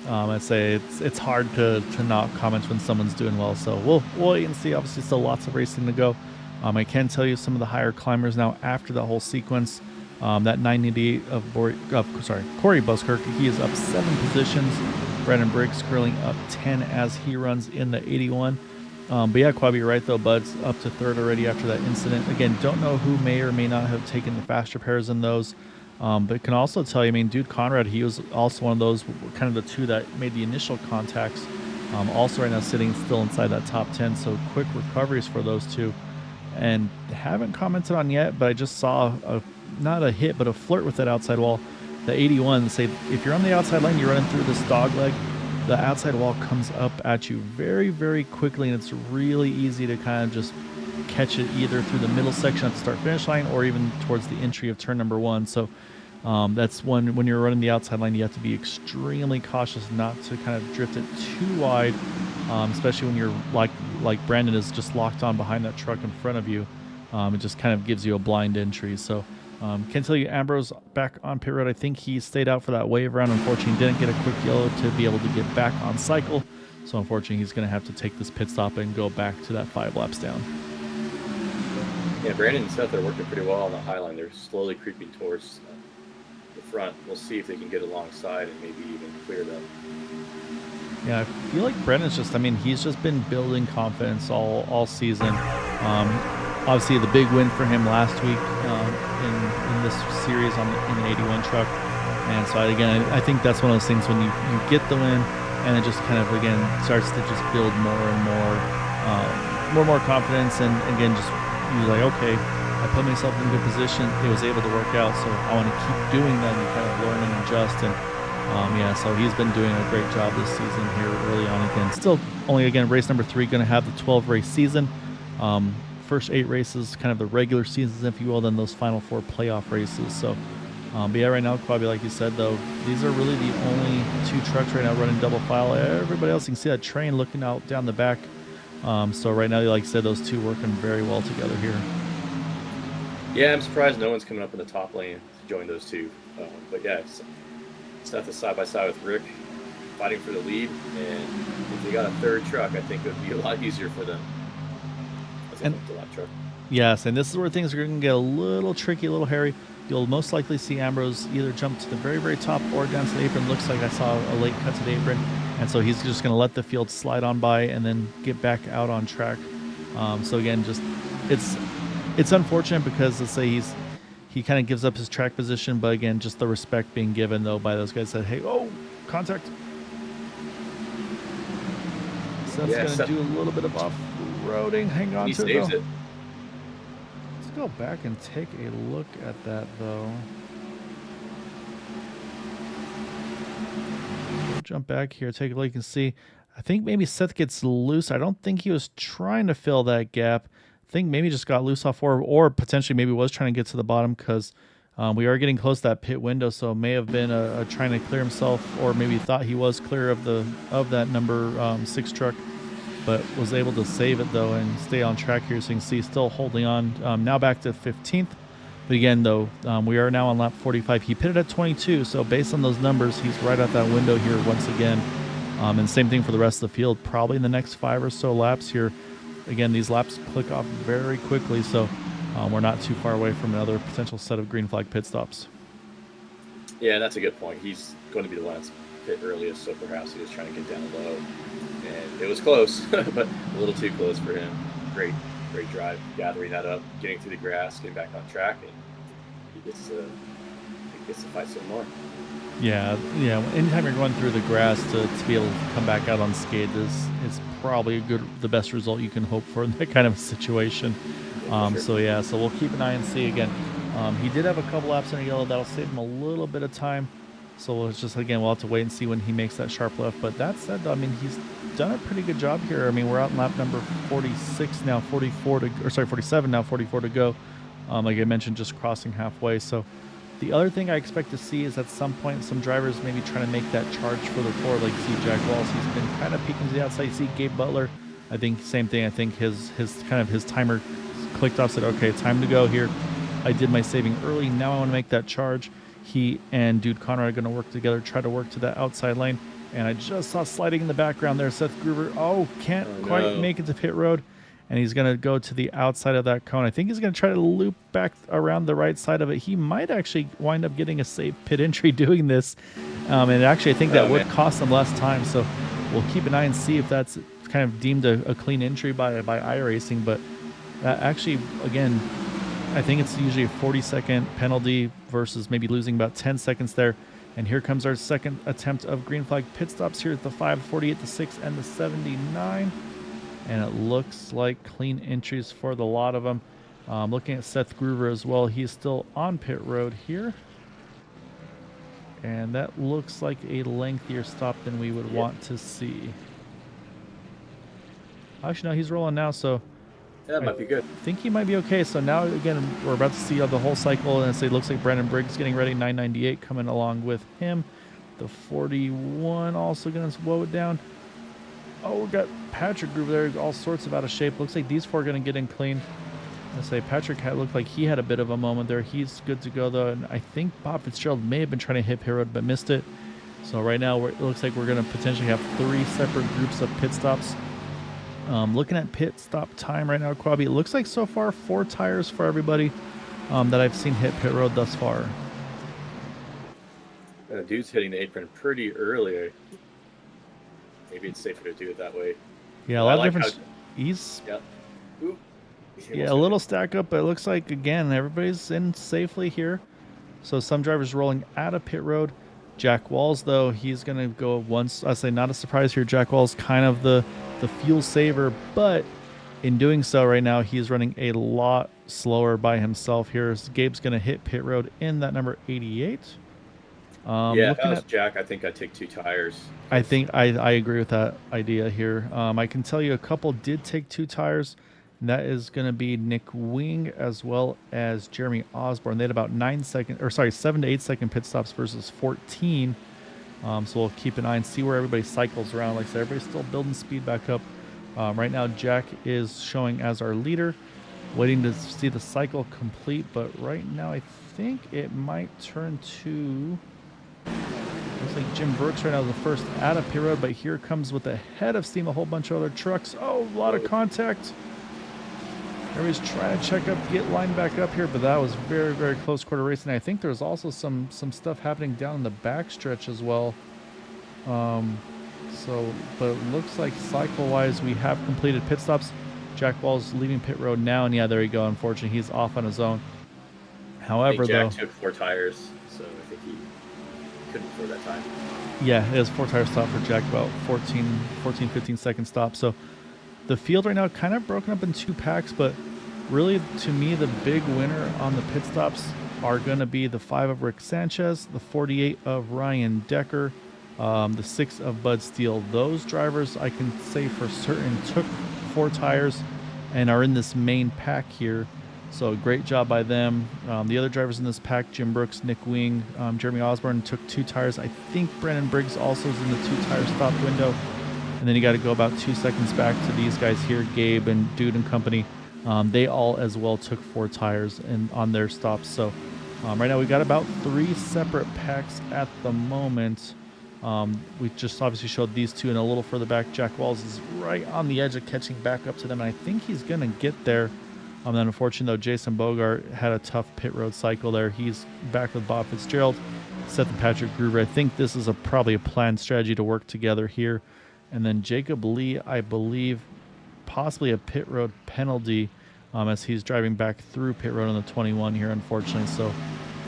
Speaker 1: I'd say it's hard to not comment when someone's doing well. So we'll wait and see. Obviously, still lots of racing to go. I can tell you some of the higher climbers now after the whole sequence. That 988 of Corey Buskirk, he is up 7 positions. Brandon Briggs curling up 10 as he runs in the 81. But yeah, Quabby, you're right, though. Bud's up to 3rd already after that incident. Again, don't know who may or may not have taken the faster pairs in those. But can also tell you, I mean, Dude Conrad, he was also one of those kind of the two that made the initial contacts. Also right now sitting still inside that top 10. So quick recoveries for those two. And haven't commented on yet, but I just saw not a hit, but a flirt with that outside wall. The 81 say if you're on the outside lane, you're running through this dog leg, the outside wall comes up at you very, very quickly, and it's really easy to kind of just catch it either through the middle section at the start finish line or even towards the entry of turn number 1. So that's when you're running the outside line, you have to be extremely cautious not to kind of drift it too wide, especially when you're like Brandon is just locked on behind that truck in front of you. It just kind of gives you a blind entry. So can tell you Ambrose back on pit road. I think he stayed out for that wave round. Unfortunately, didn't get a quick yellow to be able to get back on cycle. So unfortunately, he's going to have to take this pit stop and go back to that 5 laps down.
Speaker 2: Yeah, Brandon and Seth are working pretty well on the high line. They're slowly creeping towards the front. We'll see if they can get alongside and maybe even clear them.
Speaker 1: Yeah, I feel like Brandon's just, I mean, he's just been building confidence all season. Obviously, the big win for him last week in this series in the 81 truck. And so, again, I think that's one of those things when you get the win and it just kind of, again, starts to just build more and more confidence. And, again, just you're like, okay, I put myself in a good position. It was able to work out, so I want to keep doing that and kind of learn and adjust. And yeah, so he's been doing a great job this season here early on. Again, still only, again, race number 3, going to have the 12-race season. First 8 races, kind of the regular seasons, if you will, then those final 4 playoff races. So, but yeah, right now, probably like you said, though, these are really the only 2 trucks right now running double file. Everybody else, you can see that train looking out down the back. So right now, like I said, those 2 working very well together here.
Speaker 2: Yeah, I'm surprised no one's coming up in the top lane to join those 2. But yeah, Seth is side by side with Rick, fighting for the lead. And if they got a 3rd truck, I think it would be a lot easier for them.
Speaker 1: And yes, and this is where things are going to get a little tricky, a little hairy. You'll most likely see Ambrose either jump to the very, very top or down to the apron. Looks like I saw a late cut to the apron. And so he's just going to let the field slide on by and then get back out on track. So again, just it's unfortunate because let's say he kind of gives up his track position, but again, just the respect being given though by those guys that, hey, oh, contact. Seth's going to do a little bit of off-roading. Hang on to it, though. Let's go back and take a look at that, though. We'll jump back here, take a look and see. I think maybe Seth gets loose. I don't think he was trying to fill that gap. I think maybe just got loose off 4, or potentially maybe was trying to get to the bottom because we are getting close to that pit window, so it may have been a trying to clear himself, or maybe thought he was clear of that number 6 truck, but was able to save it though and stay on track here. So you can see still holding on. Now back to 15th, but again though, we are now on lap 45. He pitted at 22, so based on those numbers, he's right at that window here once again. And same thing for the rest of the field. Probably in the next 5 or so laps here. Again, these laps click off very quickly, so we're not too far away from another potential set of green flag pit stops.
Speaker 2: Yeah, that's a good point. He's going to be the one that's pit earliest, so perhaps he was trying to get down low. And it was close, but a little too close for him. Great drive, gathering that up, getting through the grass, getting back on track, and he gets to fight some more.
Speaker 1: Yeah. Anytime you're going through the grass to be able to come back out unscathed is probably the best result you can hope for in that kind of situation. Sure. So we'll keep an eye and see again. He did have a couple laps in a yellow that'll save him a little bit of time. So it's just, again, we'll have to wait and see when he makes that sharp left. But that said, I mean, he's done a pretty good job here. I mean, we're out in lap number 46 now, 47 now, 44 to go. Like I mentioned, just crossing halfway. So the other thing I expect to see is at some point some drivers maybe trying to make that charge further forward. Like you see Jack Walls, he's been kind of peeking to the outside. You see Gabe Butler, I think same thing. I think his timer clicked off, said, okay, time to go here. I did my saving early. Now I want to make that charge. He and Dude Conrad are going to work together, try to work to that outside lane. And I just saw sliding in the background there, Seth Gruber. Can't quite make it to pit road. And he's going to go to the outside of that cone. I think he's going to try to loop back around the right side of it. He might actually wind up getting a safe pit entry doing this. And actually, I think that would cost him less time. So we'll keep an eye and see if that's kind of deemed a clean entry by iRacing. But that actually, again, I think it's usually a 40-second penalty versus maybe losing about 10 seconds there. And here comes our second attempt of green flag pit stops here at the 5, 48, the 6, and the 79. And it looks like clean entries for the lot of them. Looking at Seth Groover as well. He's still on pit road here. And that looks like a lengthier stop than we would want to see. Actually, no, he's rolling now, so
Speaker 2: That might be good.
Speaker 1: I think he might be okay. So now, again, we're about to see the whole cycle, and it looks like Brandon Briggs getting ready, 998 coming along with him. The 41 also going to slow it down. Oh, we got Patrick Groover there, all sorts of out of shape. Looks like these four are going to get in clean. I say Patrick looked like he had a bit of a moment there. He's good to go, though, and I think Bob Fitzgerald may have been trying to hit pit road but missed it. So right now, it looks like we're going to potentially have 3 separate groups of pit stops. Looking at pit stop time right now, Quabi, it looks like so far 4 tires for everybody that I've seen hit pit road thus far.
Speaker 2: Dude's hitting the apron pretty early. Maybe it's safer to do it that way.
Speaker 1: Yeah, a lot of different. He's a little stack up, but it looks like, again, everybody's in safely here. So some drivers rolling out of pit road. Jack Walls, though, he's going to go once. I say not a surprise here. Jack Walls kind of the fuel saver, but in doing so right now, he's running a lot slower by himself here. So Gabe's going to hit pit road in that number 88.
Speaker 2: If that was Jack, I think I'd take 2 tires.
Speaker 1: I think I agree with that idea here. I can tell you a couple did take 2 tires. And that is going to be Nick Wing as well as Jeremy Osborne. They had about 7 to 8 second pit stops versus 14. So we'll keep an eye and see where everybody cycles around. Like I said, everybody's still building speed back up. Right now, Jack is showing as our leader, waiting to see the cycle complete. But right now, I think it might turn to... Looks like Jim Brooks right now is the first out of pit road, but here comes with the head of steam a whole bunch of other trucks. Oh, a lot of contact. Everybody's trying to check up, get lined back up here, but that was very, very close quarter racing. I think there's also some stuff happening down in the backstretch as well. But it looks like cycle-wise we have completed pit stops. Jack Wall's leaving pit road now, and yeah, there you go. Unfortunately, he's off on his own. However,
Speaker 2: Jack took 4 tires, so I think he couldn't for that time.
Speaker 1: Yeah, it is 4-tire stop for Jack, about 14, 15 second stop. So the field right now kind of broken up in 2 packs, but really, to me, the big winner on the pit stops are going to be the 5 of Rick Sanchez, the 48 of Ryan Decker, the 6 of Bud Steele. Those drivers, I can say for certain, took 4 tires and are in this main pack here. So great job by them. The other drivers in this pack, Jim Brooks, Nick Wing, Jeremy Osborne took 2 tires. I think Brandon Briggs also is in the 2-tire stop window. And then you got to go about 2 seconds back to these guys here, Gabe and Dude and company. They all as well took 4 tires on their stops. So right now we got about 3 separate packs at the moment. We just obviously showed these 2, and a little further back, Jack Walls is right on the edge of catching back up to them. And I think he's going to get there. Then unfortunately, though, Jason Bogart had a tough pit road cycle there. He's back with Bob Fitzgerald, Seth and Patrick Groover. I think this is probably a planned strategy to work together here. And then Jacob Lee, I believe, possibly a pit road penalty as he's driving back through pit road on the 21 here, unfortunately. So,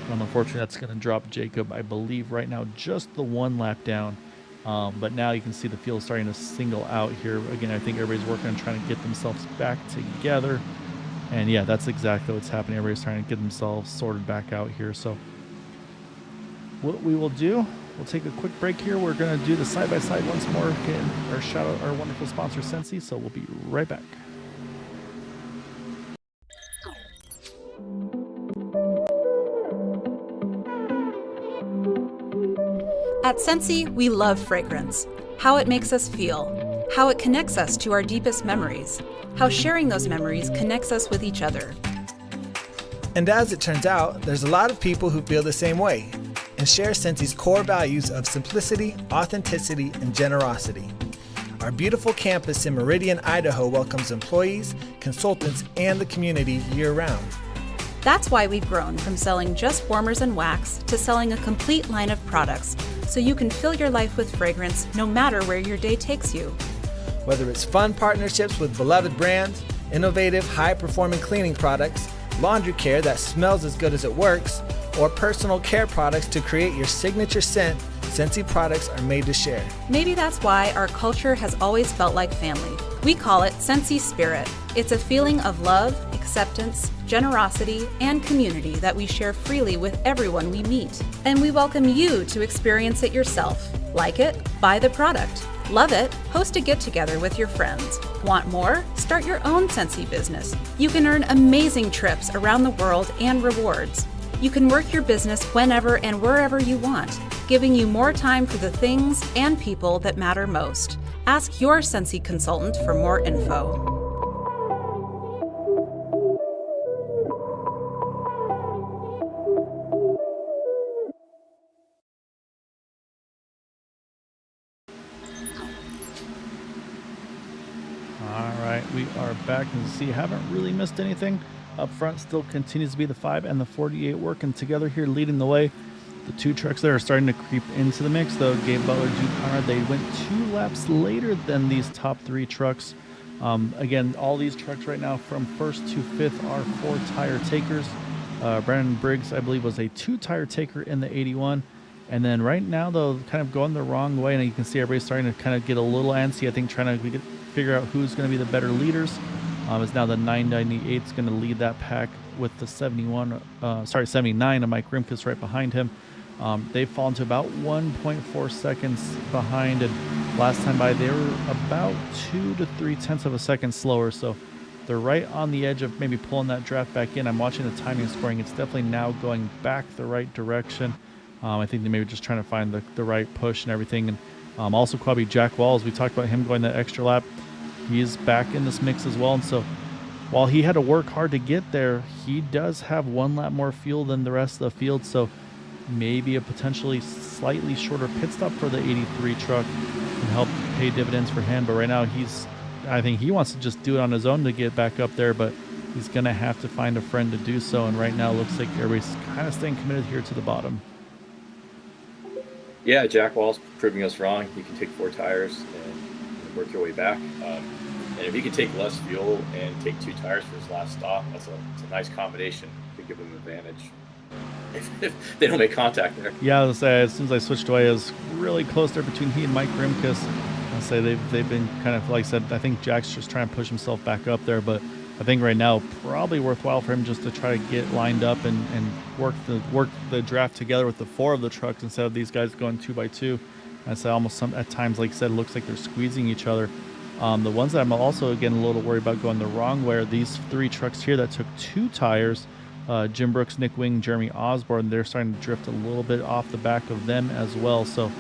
Speaker 1: unfortunately, that's going to drop Jacob, I believe, right now, just the 1 lap down. But now you can see the field starting to single out here. Again, I think everybody's working on trying to get themselves back together. And, yeah, that's exactly what's happening. Everybody's trying to get themselves sorted back out here. So, what we will do... We'll take a quick break here. We're going to do the side-by-side once more. Again, our shout out our wonderful sponsor, Sensi. So we'll be right back.
Speaker 3: At Sensi, we love fragrance. How it makes us feel. How it connects us to our deepest memories. How sharing those memories connects us with each other.
Speaker 4: And as it turns out, there's a lot of people who feel the same way and share Sensi's core values of simplicity, authenticity, and generosity. Our beautiful campus in Meridian, Idaho welcomes employees, consultants, and the community year-round.
Speaker 3: That's why we've grown from selling just warmers and wax to selling a complete line of products, so you can fill your life with fragrance no matter where your day takes you.
Speaker 4: Whether it's fun partnerships with beloved brands, innovative, high-performing cleaning products, laundry care that smells as good as it works, or personal care products to create your signature scent, Scentsy products are made to share.
Speaker 3: Maybe that's why our culture has always felt like family. We call it Scentsy Spirit. It's a feeling of love, acceptance, generosity, and community that we share freely with everyone we meet. And we welcome you to experience it yourself. Like it? Buy the product. Love it? Host a get-together with your friends. Want more? Start your own Scentsy business. You can earn amazing trips around the world and rewards. You can work your business whenever and wherever you want, giving you more time for the things and people that matter most. Ask your Scentsy consultant for more info.
Speaker 1: All right, we are back, and see, haven't really missed anything. Up front still continues to be the 5 and the 48 working together here, leading the way. The 2 trucks there are starting to creep into the mix, though. Gabe Butler, Duke Conrad, they went 2 laps later than these top 3 trucks. Again, all these trucks right now from 1st to 5th are 4 tire takers. Brandon Briggs, I believe, was a 2 tire taker in the 81. And then right now, though, kind of going the wrong way, and you can see everybody's starting to kind of get a little antsy, I think, trying to figure out who's going to be the better leaders. Is now the 998 is going to lead that pack with the 79 of Mike Rimkus right behind him. They've fallen to about 1.4 seconds behind, and last time by they were about 2 to 3 tenths of a second slower, so they're right on the edge of maybe pulling that draft back in. I'm watching the timing scoring. It's definitely now going back the right direction. I think they may be just trying to find the right push and everything. And also probably Jack Walls, we talked about him going that extra lap. He's back in this mix as well, and so while he had to work hard to get there, he does have 1 lap more fuel than the rest of the field, so maybe a potentially slightly shorter pit stop for the 83 truck can help pay dividends for him. But right now, I think he wants to just do it on his own to get back up there, but he's going to have to find a friend to do so, and right now it looks like everybody's kind of staying committed here to the bottom.
Speaker 2: Yeah, Jack Wall's proving us wrong. You can take 4 tires and work your way back. And if he can take less fuel and take 2 tires for his last stop, it's a nice combination to give him an advantage if they don't make contact there.
Speaker 1: Yeah, I was gonna say, as soon as I switched away, it was really close there between he and Mike Rimkus. I'll say they've been kind of, like I said, I think Jack's just trying to push himself back up there, but I think right now probably worthwhile for him just to try to get lined up and work the draft together with the 4 of the trucks instead of these guys going 2 by 2. I say almost at times, like I said, it looks like they're squeezing each other. The ones that I'm also again a little worried about going the wrong way are these 3 trucks here that took 2 tires. Jim Brooks, Nick Wing, Jeremy Osborne, they're starting to drift a little bit off the back of them as well. So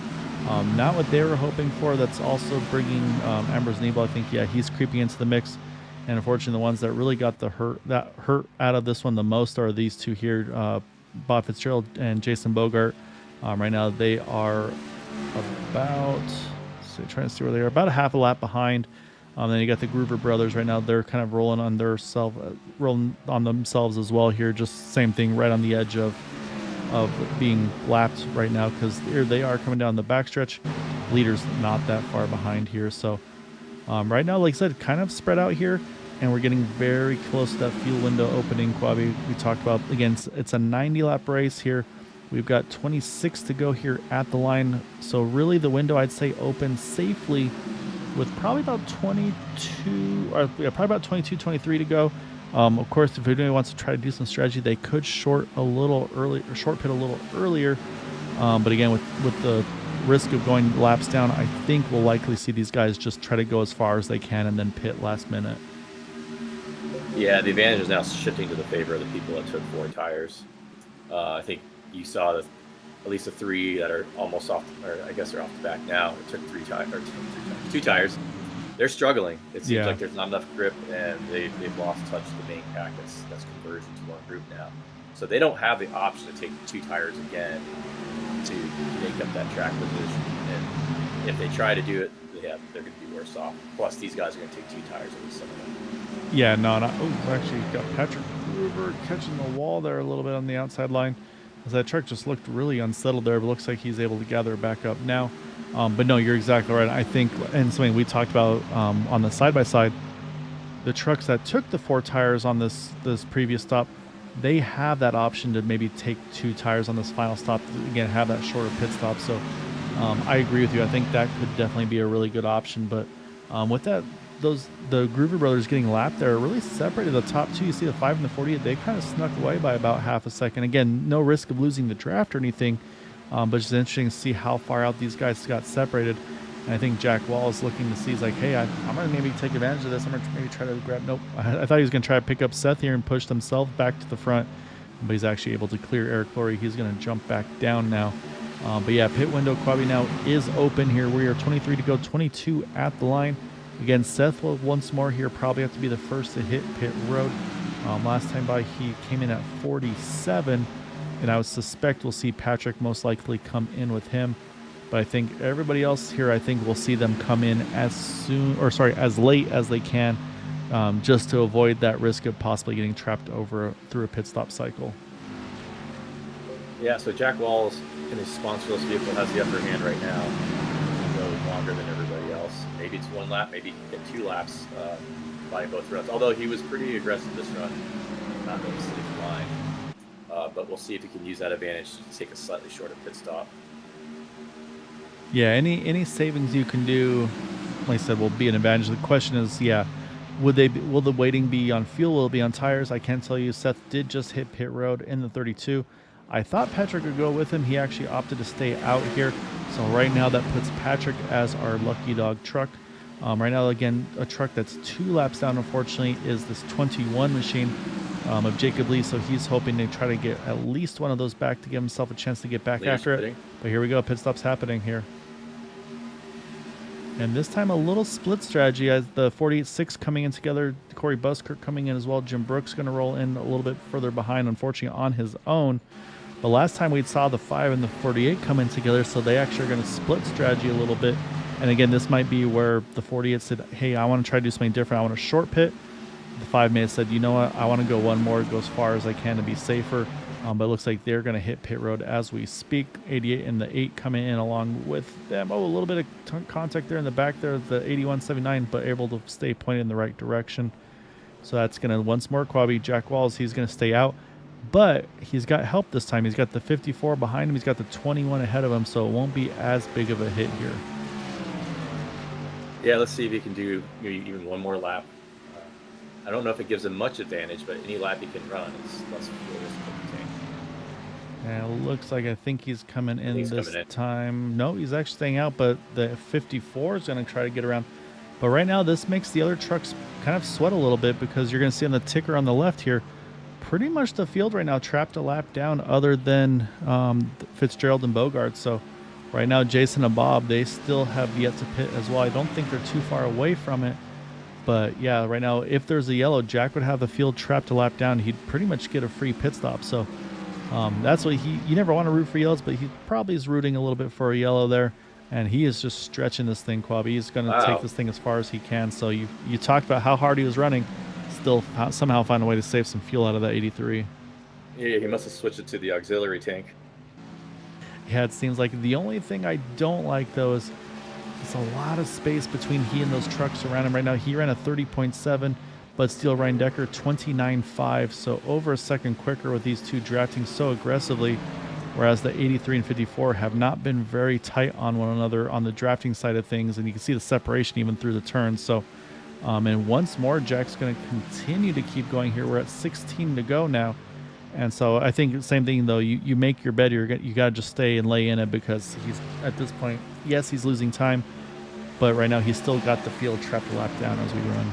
Speaker 1: not what they were hoping for. That's also bringing Ambrose Nebel. I think, yeah, he's creeping into the mix. And unfortunately, the ones that really got the hurt out of this one the most are these 2 here, Bob Fitzgerald and Jason Bogart. Right now, they are about, trying to see where they are, about a half a lap behind. Then you got the Groover brothers right now. They're kind of rolling on themselves as well here. Just same thing, right on the edge of being lapped right now, because here they are coming down the backstretch. Leader's not that far behind here. So right now, like I said, kind of spread out here, and we're getting very close to that fuel window opening. Quabi, we talked about, again, it's a 90-lap race here. We've got 26 to go here at the line. So really the window, I'd say, opens safely with probably about 22, 23 to go. Of course, if anybody wants to try to do some strategy, they could short pit a little earlier. But again, with the risk of going laps down, I think we'll likely see these guys just try to go as far as they can and then pit last minute.
Speaker 2: Yeah, the advantage is now shifting to the favor of the people that took 4 tires. I think you saw at least the 3 that are almost off, or I guess they're off the back now. It took 2 tires. They're struggling. It seems like there's not enough grip, and they've lost touch with the main pack. That's conversion to 1 group now. So they don't have the option to take 2 tires again to make up that track position. And if they try to do it, they're going to be worse off. Plus, these guys are going to take 2 tires at least some of them.
Speaker 1: Yeah, no. Actually, got Patrick Gruber catching the wall there a little bit on the outside line. As that truck just looked really unsettled there, but looks like he's able to gather it back up now. But no, you're exactly right. I think, and something we talked about on the side-by-side, the trucks that took the 4 tires on this previous stop, they have that option to maybe take 2 tires on this final stop to, again, have that shorter pit stop. So I agree with you. I think that could definitely be a really good option. But with that, the Groover brothers getting lapped there really separated the top 2. You see the 5 and the 48, they kind of snuck away by about half a second. Again, no risk of losing the draft or anything, but it's interesting to see how far out these guys got separated. And I think Jack Wall is looking to see, he's like, hey, I'm going to maybe take advantage of this. I'm going to maybe try to grab, nope. I thought he was going to try to pick up Seth here and push himself back to the front, but he's actually able to clear Eric Lorry. He's going to jump back down now. But yeah, pit window Quabi now is open here. We are 23 to go, 22 at the line. Again, Seth will once more here probably have to be the first to hit pit road. Last time by, he came in at 47, and I would suspect we'll see Patrick most likely come in with him. But I think everybody else here, I think we'll see them come in as late as they can, just to avoid that risk of possibly getting trapped over through a pit stop cycle.
Speaker 2: Yeah, so Jack Walls in his sponsorless vehicle has the upper hand right now. He can go longer than everybody else. Maybe it's 1 lap, maybe he can get 2 laps by both runs. Although he was pretty aggressive this run, not going to the line. But we'll see if he can use that advantage to take a slightly shorter pit stop.
Speaker 1: Yeah, any savings you can do, like I said, will be an advantage. The question is, yeah, will the waiting be on fuel? Will it be on tires? I can tell you, Seth did just hit pit road in the 32. I thought Patrick would go with him. He actually opted to stay out here. So right now that puts Patrick as our lucky dog truck. Right now, again, a truck that's 2 laps down, unfortunately, is this 21 machine of Jacob Lee. So he's hoping to try to get at least one of those back to give himself a chance to get back after it. But here we go. Pit stop's happening here. And this time a little split strategy as the 48-6 coming in together. Corey Buskirk coming in as well. Jim Brooks going to roll in a little bit further behind, unfortunately, on his own. But last time we saw the 5 and the 48 come in together, so they actually are going to split strategy a little bit. And again, this might be where the 48 said, hey, I want to try to do something different. I want a short pit. The 5 may have said, you know what, I want to go one more, go as far as I can to be safer. But it looks like they're going to hit pit road as we speak. 88 and the 8 coming in along with them. Oh, a little bit of contact there in the back there, the 81-79, but able to stay pointed in the right direction. So that's going to, once more, Quabi, Jack Walls, he's going to stay out. But he's got help this time. He's got the 54 behind him. He's got the 21 ahead of him, so it won't be as big of a hit here.
Speaker 2: Yeah, let's see if he can do even one more lap. I don't know if it gives him much advantage, but any lap he can run is less fuel risk for the tank.
Speaker 1: And it looks like I think he's coming in this time. No, he's actually staying out, but the 54 is going to try to get around. But right now, this makes the other trucks kind of sweat a little bit because you're going to see on the ticker on the left here, pretty much the field right now trapped a lap down other than Fitzgerald and Bogart. So right now, Jason and Bob, they still have yet to pit as well. I don't think they're too far away from it. But yeah, right now, if there's a yellow, Jack would have the field trapped a lap down. He'd pretty much get a free pit stop. So that's what you never want to root for yellows, but he probably is rooting a little bit for a yellow there. And he is just stretching this thing, Quabi. He's going to take this thing as far as he can. So you talked about how hard he was running. Still somehow find a way to save some fuel out of that 83.
Speaker 2: Yeah, he must have switched it to the auxiliary tank.
Speaker 1: Yeah, it seems like the only thing I don't like, though, is it's a lot of space between he and those trucks around him right now. He ran a 30.7, but Steele Reindecker 29.5, so over a second quicker with these two drafting so aggressively, whereas the 83 and 54 have not been very tight on one another on the drafting side of things, and you can see the separation even through the turns. So, and once more, Jack's going to continue to keep going here. We're at 16 to go now. And so I think the same thing, though. You make your bed, you got to just stay and lay in it because he's at this point, yes, he's losing time, but right now he's still got the field trapped a lap down as we run.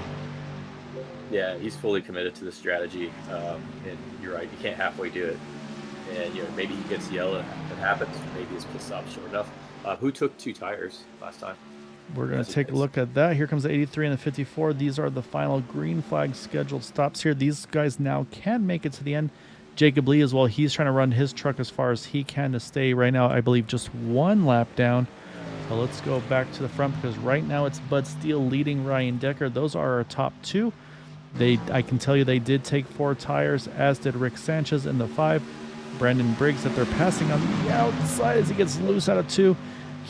Speaker 2: Yeah, he's fully committed to the strategy, and you're right, you can't halfway do it. And maybe he gets yellow, it happens. Maybe his pit stop's short enough. Who took 2 tires last time?
Speaker 1: We're going to take a look at that. Here comes the 83 and the 54. These are the final green flag scheduled stops here. These guys now can make it to the end. Jacob Lee as well. He's trying to run his truck as far as he can to stay right now, I believe, just 1 lap down. So let's go back to the front because right now it's Bud Steele leading Ryan Decker. Those are our top 2. I can tell you they did take 4 tires, as did Rick Sanchez in the 5. Brandon Briggs that they're passing on the outside as he gets loose out of 2.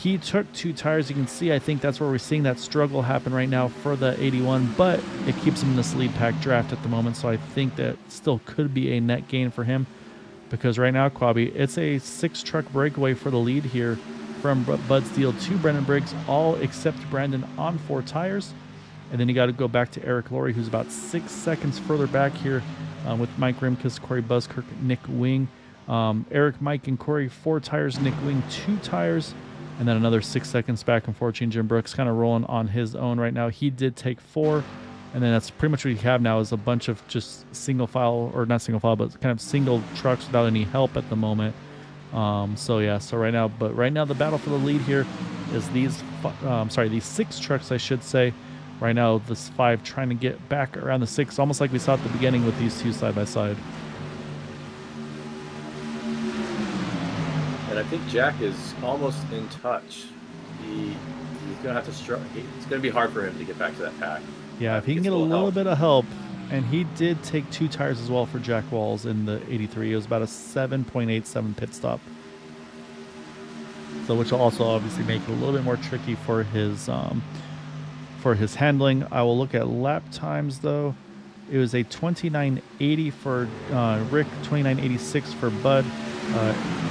Speaker 1: He took 2 tires. You can see, I think that's where we're seeing that struggle happen right now for the 81, but it keeps him in this lead pack draft at the moment, so I think that still could be a net gain for him, because right now, Quabi, it's a 6-truck breakaway for the lead here from Bud Steele to Brendan Briggs, all except Brandon on 4 tires. And then you got to go back to Eric Laurie, who's about 6 seconds further back here with Mike Rimkus, Corey Buskirk, Nick Wing. Eric, Mike, and Corey, 4 tires. Nick Wing, 2 tires. And then another 6 seconds back. Unfortunately, Jim Brooks kind of rolling on his own right now. He did take 4. And then that's pretty much what you have now is a bunch of just single file, or not single file, but kind of single trucks without any help at the moment. So right now the battle for the lead here is these 6 trucks, I should say. Right now, this 5 trying to get back around the 6, almost like we saw at the beginning with these 2 side by side.
Speaker 2: And I think Jack is almost in touch. He's gonna have to struggle. It's gonna be hard for him to get back to that pack.
Speaker 1: Yeah, if he can get a little bit of help, and he did take 2 tires as well for Jack Walls in the 83. It was about a 7.87 pit stop. So which will also obviously make it a little bit more tricky for his handling. I will look at lap times though. It was a 29.80 for Rick, 29.86 for Bud.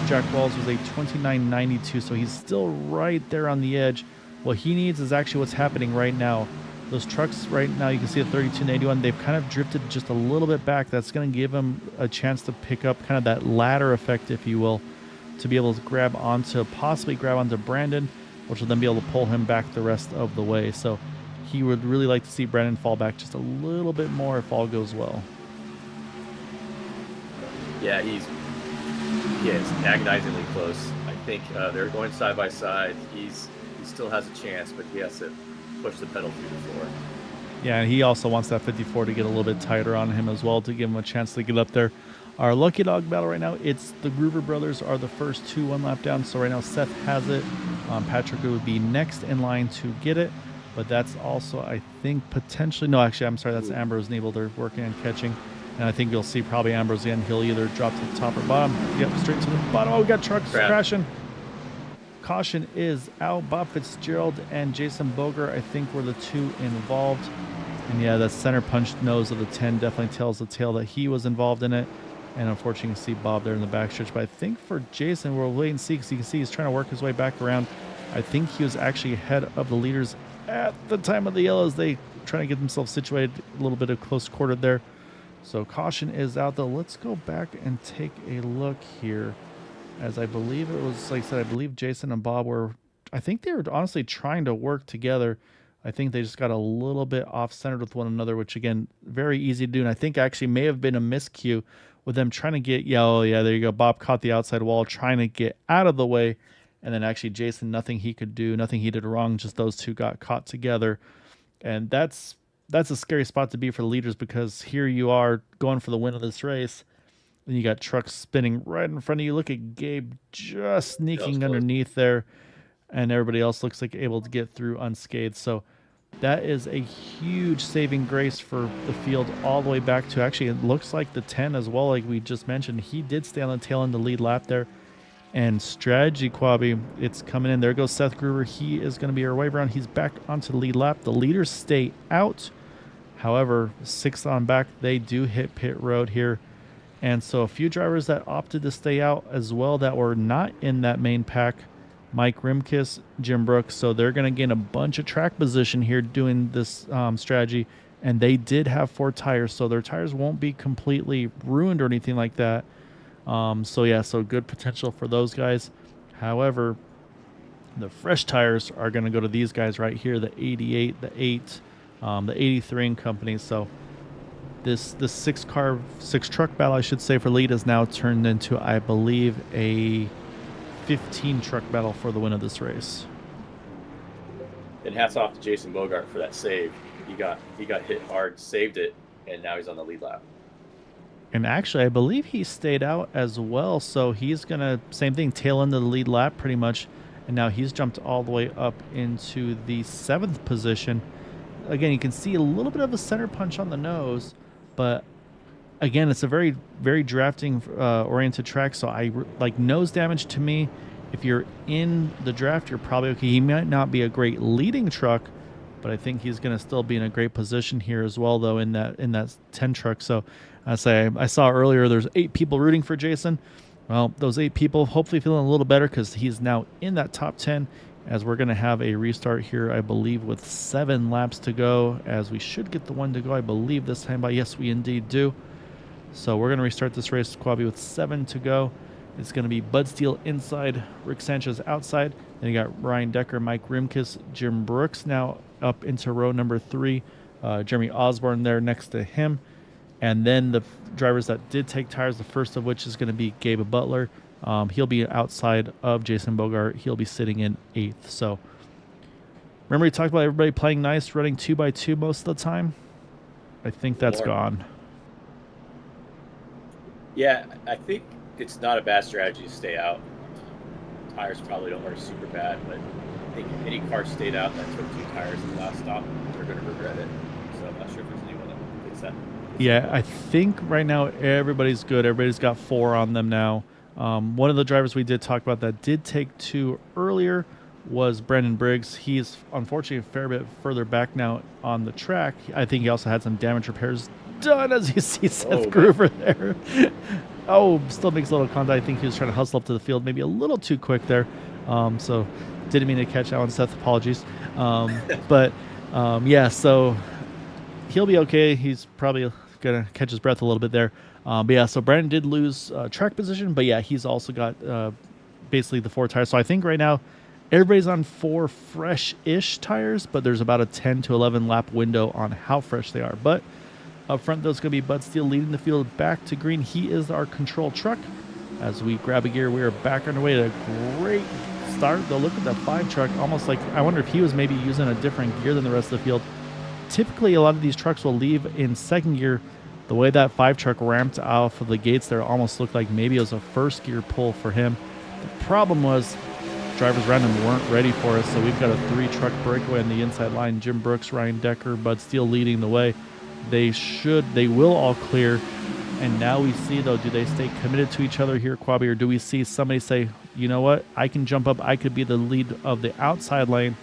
Speaker 1: Jack Walls was a 29.92, so he's still right there on the edge. What he needs is actually what's happening right now. Those trucks right now, you can see at 32 and 81, they've kind of drifted just a little bit back. That's going to give him a chance to pick up kind of that ladder effect, if you will, to be able to possibly grab onto Brandon, which will then be able to pull him back the rest of the way. So he would really like to see Brandon fall back just a little bit more if all goes well.
Speaker 2: Yeah, he's agonizingly close. I think they're going side by side. He still has a chance, but he has to push the pedal through the floor.
Speaker 1: Yeah, and he also wants that 54 to get a little bit tighter on him as well to give him a chance to get up there. Our lucky dog battle right now, it's the Groover brothers are the first 2 1 lap down. So right now Seth has it. Patrick would be next in line to get it. But that's also, I think, potentially... No, actually, I'm sorry. That's Ambrose Nebel. They're working on catching. And I think you'll see probably Ambrose again. He'll either drop to the top or bottom. Yep, straight to the bottom. Oh, we got trucks crashing. Caution is out. Bob Fitzgerald and Jason Boger, I think, were the 2 involved. And yeah, that center punched nose of the 10 definitely tells the tale that he was involved in it. And unfortunately, you can see Bob there in the backstretch. But I think for Jason, we'll wait and see, because you can see he's trying to work his way back around. I think he was actually ahead of the leaders at the time of the yellows. They trying to get themselves situated, a little bit of close quarter there. So caution is out, though. Let's go back and take a look here, as I believe it was, like I said, I believe Jason and Bob were, I think they were honestly trying to work together. I think they just got a little bit off-centered with one another, which, again, very easy to do. And I think actually may have been a miscue with them trying to get, there you go. Bob caught the outside wall, trying to get out of the way. And then actually Jason, nothing he could do, nothing he did wrong, just those 2 got caught together. And that's a scary spot to be for the leaders, because here you are going for the win of this race. And you got trucks spinning right in front of you. Look at Gabe just sneaking underneath there. And everybody else looks like able to get through unscathed. So that is a huge saving grace for the field all the way back to, actually, it looks like the 10 as well, like we just mentioned. He did stay on the tail end the lead lap there. And strategy, Quabi, it's coming in. There goes Seth Groover. He is going to be our wave around. He's back onto the lead lap. The leaders stay out. However, 6 on back, they do hit pit road here. And so a few drivers that opted to stay out as well that were not in that main pack. Mike Rimkus, Jim Brooks. So they're going to gain a bunch of track position here doing this strategy. And they did have 4 tires, so their tires won't be completely ruined or anything like that. So good potential for those guys. However, the fresh tires are going to go to these guys right here, the 88, the 8, the 83 and company. So this 6-truck battle, I should say, for lead is now turned into, I believe, a 15-truck battle for the win of this race.
Speaker 2: And hats off to Jason Bogart for that save. He got hit hard, saved it, and now he's on the lead lap.
Speaker 1: And actually, I believe he stayed out as well. So he's going to, same thing, tail into the lead lap pretty much. And now he's jumped all the way up into the 7th position. Again, you can see a little bit of a center punch on the nose. But again, it's a very, very drafting oriented track. So like nose damage to me if you're in the draft, you're probably okay. He might not be a great leading truck, but I think he's going to still be in a great position here as well, though, in that 10 truck. So I saw earlier there's 8 people rooting for Jason. Well, those 8 people hopefully feeling a little better because he's now in that top 10, as we're going to have a restart here, I believe, with 7 laps to go, as we should get the one to go, I believe, this time. But yes, we indeed do. So we're going to restart this race, Quabi, with 7 to go. It's going to be Bud Steele inside, Rick Sanchez outside. Then you got Ryan Decker, Mike Rimkus, Jim Brooks now up into row number 3. Jeremy Osborne there next to him. And then the drivers that did take tires, the first of which is going to be Gabe Butler. He'll be outside of Jason Bogart. He'll be sitting in 8th. So remember we talked about everybody playing nice, running 2x2 most of the time? I think that's gone.
Speaker 2: Yeah, I think it's not a bad strategy to stay out. Tires probably don't work super bad, but I think if any car stayed out that took 2 tires in the last stop, they're going to regret it. So I'm not sure if there's anyone that gets that.
Speaker 1: Yeah, I think right now everybody's good. Everybody's got 4 on them now. One of the drivers we did talk about that did take 2 earlier was Brandon Briggs. He's unfortunately a fair bit further back now on the track. I think he also had some damage repairs done, as you see Seth Groover there. Still makes a little contact. I think he was trying to hustle up to the field, maybe a little too quick there. So didn't mean to catch that one, Seth. Apologies. Yeah, so he'll be okay. He's probably going to catch his breath a little bit there. But yeah, so Brandon did lose track position, but yeah, he's also got basically the 4 tires. So I think right now everybody's on 4 fresh-ish tires, but there's about a 10 to 11 lap window on how fresh they are. But up front, though, it's going to be Bud Steele leading the field back to green. He is our control truck. As we grab a gear, we are back underway at a great start. Though, look at that 5 truck, almost like I wonder if he was maybe using a different gear than the rest of the field. Typically, a lot of these trucks will leave in second gear. The way that 5 truck ramped off of the gates there almost looked like maybe it was a first gear pull for him. The problem was drivers around him weren't ready for us, so we've got a 3 truck breakaway on the inside line. Jim Brooks, Ryan Decker, Bud Steele leading the way. They will all clear. And now we see, though, do they stay committed to each other here, Quabi, or do we see somebody say, you know what, I can jump up, I could be the lead of the outside lane.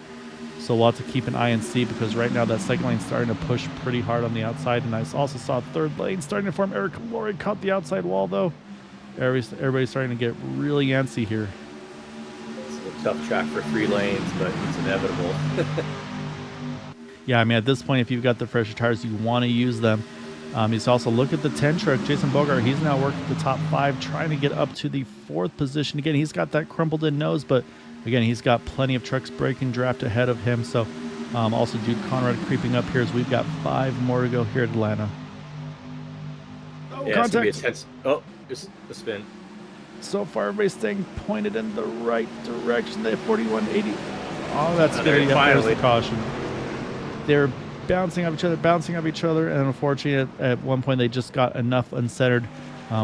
Speaker 1: So we'll have to keep an eye and see, because right now that second lane's starting to push pretty hard on the outside. And I also saw third lane starting to form. Eric Laurie caught the outside wall, though. Everybody's starting to get really antsy here.
Speaker 2: It's a tough track for 3 lanes, but it's inevitable.
Speaker 1: Yeah, I mean, at this point, if you've got the fresher tires, you want to use them. He's also, look at the 10 truck. Jason Bogart, he's now working the top 5, trying to get up to the 4th position. Again, he's got that crumpled in nose, but again, he's got plenty of trucks breaking draft ahead of him. So also Jude Conrad creeping up here, as we've got 5 more to go here at Atlanta.
Speaker 2: Yeah,
Speaker 1: contact.
Speaker 2: It's gonna be intense. Just a spin.
Speaker 1: So far, everybody's staying pointed in the right direction. They have 4180. That's good. There's the caution. They're bouncing off each other, and unfortunately, at one point, they just got enough uncentered.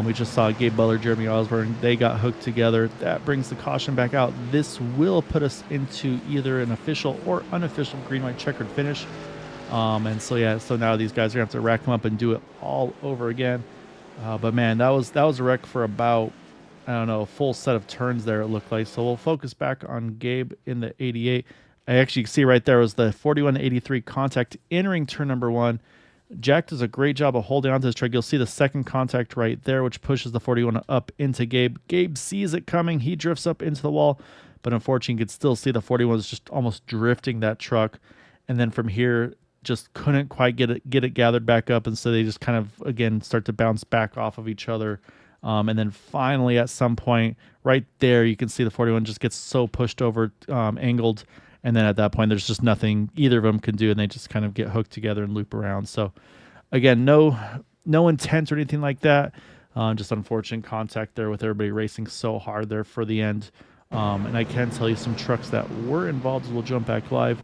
Speaker 1: We just saw Gabe Butler, Jeremy Osborne. They got hooked together. That brings the caution back out. This will put us into either an official or unofficial green-white checkered finish. So now these guys are going to have to rack them up and do it all over again. But man, that was a wreck for about, I don't know, a full set of turns there, it looked like. So we'll focus back on Gabe in the 88. I actually see right there was the 41-83 contact entering turn number 1. Jack does a great job of holding onto his truck. You'll see the second contact right there, which pushes the 41 up into Gabe. Gabe sees it coming. He drifts up into the wall, but unfortunately, you could still see the 41 was just almost drifting that truck. And then from here, just couldn't quite get it gathered back up, and so they just kind of, again, start to bounce back off of each other. And then finally, at some point, right there, you can see the 41 just gets so pushed over, angled. And then at that point, there's just nothing either of them can do, and they just kind of get hooked together and loop around. So, again, no intent or anything like that. Just unfortunate contact there with everybody racing so hard there for the end. And I can tell you some trucks that were involved will jump back live.